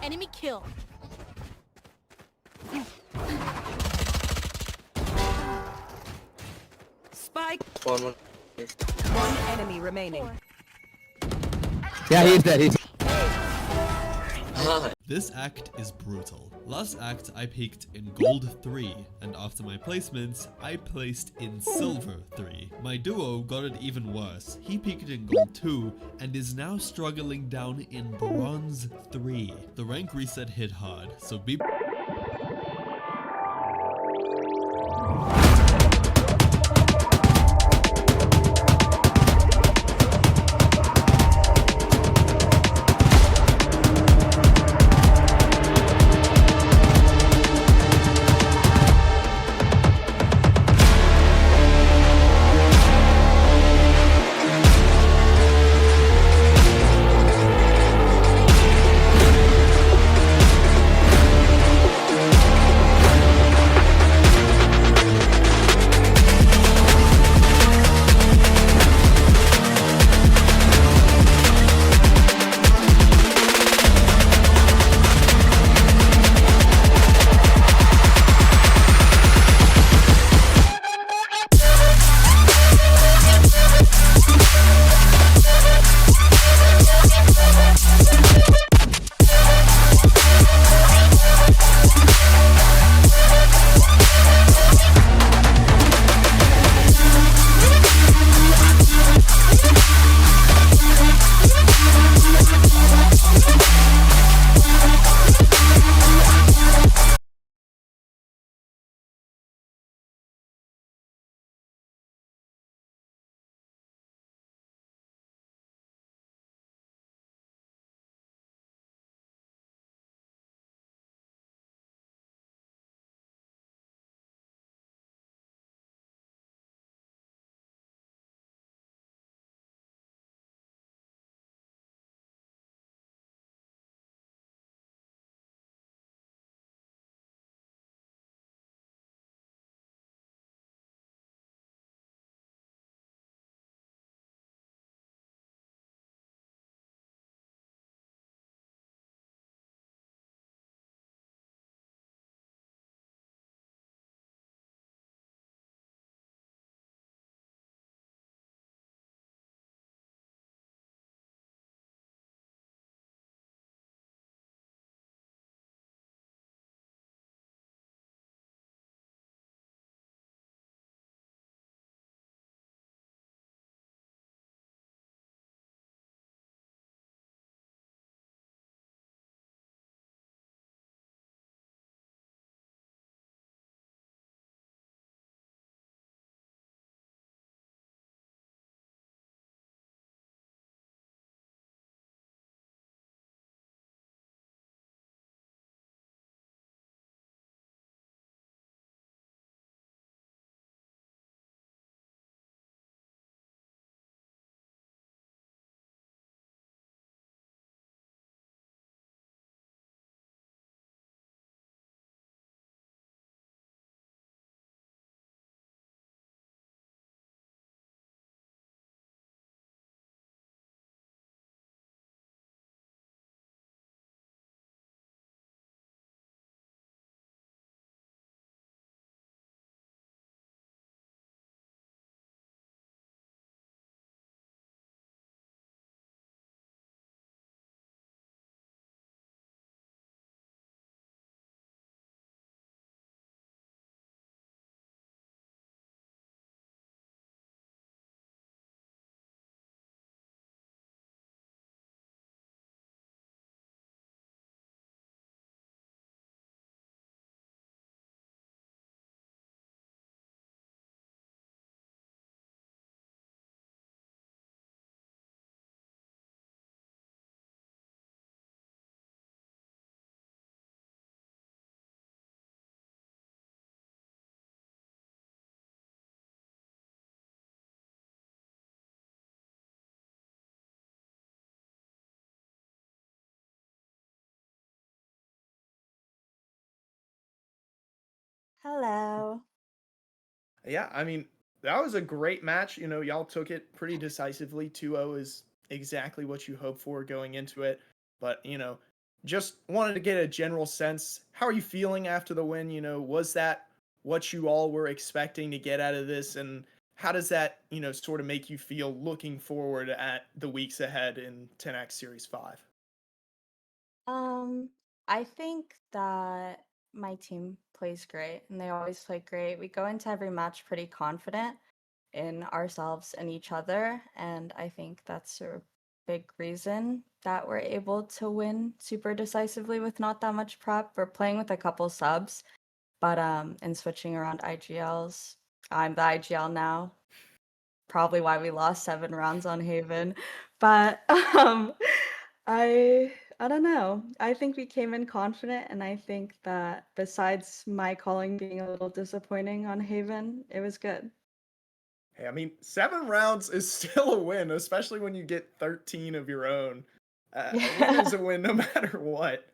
Enemy kill. Spike. One. One enemy remaining. Yeah, he's dead. He's This act is brutal. Last act I peaked in gold 3, and after my placements, I placed in silver 3. My duo got it even worse. He peaked in gold 2, and is now struggling down in bronze 3. The rank reset hit hard, so be Hello. Yeah, I mean, that was a great match. Y'all took it pretty decisively. 2-0 is exactly what you hope for going into it. But, just wanted to get a general sense. How are you feeling after the win? Was that what you all were expecting to get out of this? And how does that, sort of make you feel looking forward at the weeks ahead in Tenax Series 5? Um, I think that my team plays great and they always play great. We go into every match pretty confident in ourselves and each other, and I think that's a big reason that we're able to win super decisively with not that much prep. We're playing with a couple subs, but and switching around IGLs. I'm the IGL now, probably why we lost 7 rounds on Haven. But I don't know. I think we came in confident, and I think that besides my calling being a little disappointing on Haven, it was good. Hey, I mean, 7 rounds is still a win, especially when you get 13 of your own. A win is a win no matter what.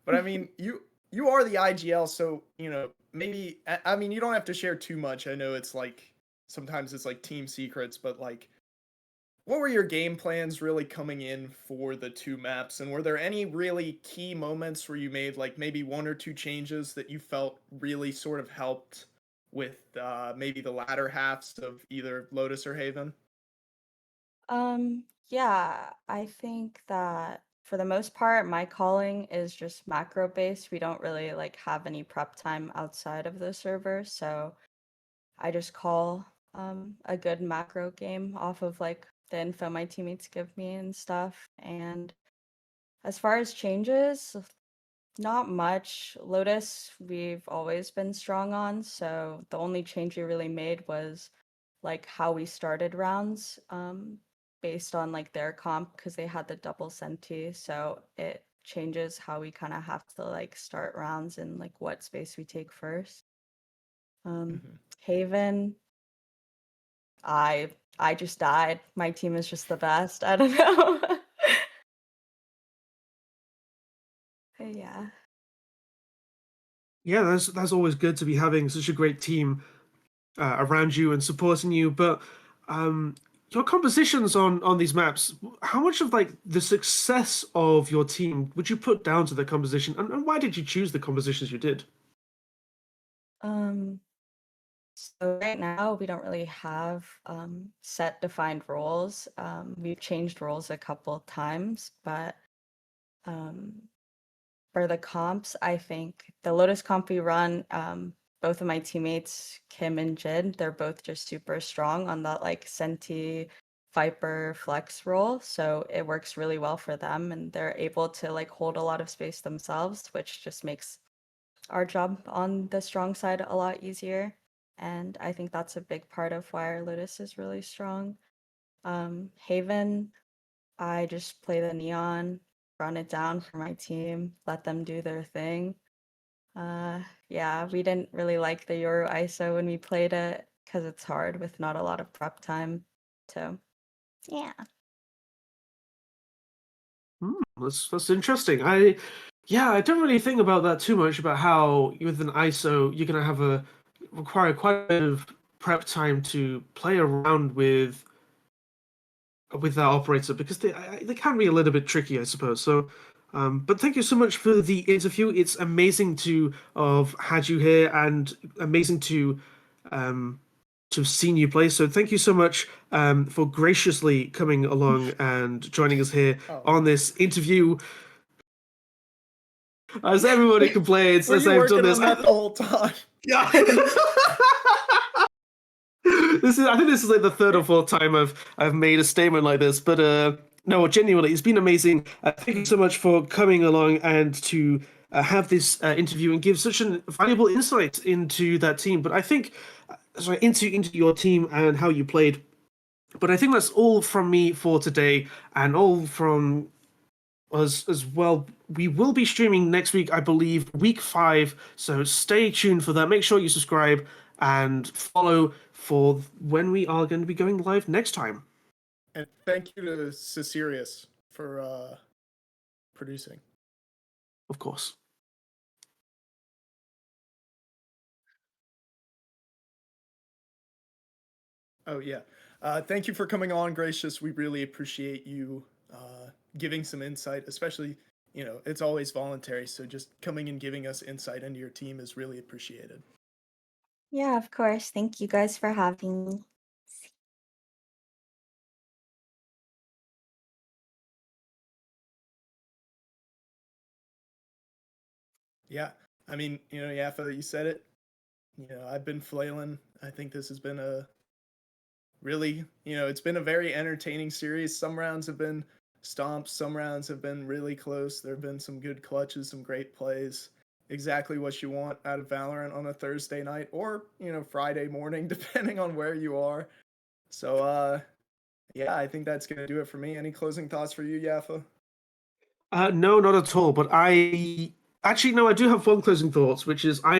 But I mean, you are the IGL, so maybe I mean you don't have to share too much. I know it's like sometimes it's like team secrets, but like what were your game plans really coming in for the two maps? And were there any really key moments where you made like maybe one or two changes that you felt really sort of helped with maybe the latter halves of either Lotus or Haven? Yeah, I think that for the most part, my calling is just macro based. We don't really like have any prep time outside of the server, so I just call a good macro game off of like the info my teammates give me and stuff. And as far as changes, not much. Lotus, we've always been strong on, so the only change we really made was like how we started rounds, based on like their comp because they had the double senti, so it changes how we kind of have to like start rounds and like what space we take first. Mhm. Haven, I just died. My team is just the best. I don't know. But yeah. Yeah, that's always good to be having such a great team around you and supporting you. But um, your compositions on these maps, how much of like the success of your team would you put down to the composition, and why did you choose the compositions you did? Um, so right now we don't really have set defined roles. We've changed roles a couple times, but um, for the comps, I think the Lotus comp we run, both of my teammates, Kim and Jid, they're both just super strong on that like Senti Viper flex role. So it works really well for them and they're able to like hold a lot of space themselves, which just makes our job on the strong side a lot easier. And I think that's a big part of why our Lotus is really strong. Haven, I just play the neon, run it down for my team, let them do their thing. Yeah, we didn't really like the Euro ISO when we played it because it's hard with not a lot of prep time. So, yeah. That's interesting. I don't really think about that too much about how with an ISO you're gonna have a require quite a bit of prep time to play around with that operator because they can be a little bit tricky, I suppose. So, but thank you so much for the interview. It's amazing to have had you here and amazing to have seen you play. So thank you so much for graciously coming along and joining us here Oh, on this interview. As everybody complains, were as you I've done working this. on that the whole time? Yeah. I think this is like the third or fourth time I've made a statement like this, but no, genuinely, it's been amazing. Thank you so much for coming along and to have this interview and give such a valuable insight into that team. But I think, sorry, into your team and how you played. But I think that's all from me for today, and all from us as well. We will be streaming next week, I believe, week 5. So stay tuned for that. Make sure you subscribe and follow for when we are going to be going live next time. And thank you to Cecerius for producing. Of course. Oh yeah. Thank you for coming on, Gracious. We really appreciate you giving some insight, especially, it's always voluntary. So just coming and giving us insight into your team is really appreciated. Yeah, of course. Thank you guys for having me. Yeah. I mean, Yafa, you said it. I've been flailing. I think this has been a really, it's been a very entertaining series. Some rounds have been stomps, some rounds have been really close. There have been some good clutches, some great plays. Exactly what you want out of Valorant on a Thursday night or, Friday morning, depending on where you are. So, yeah, I think that's going to do it for me. Any closing thoughts for you, Yafa? No, not at all. But I actually no, I do have one closing thoughts, which is I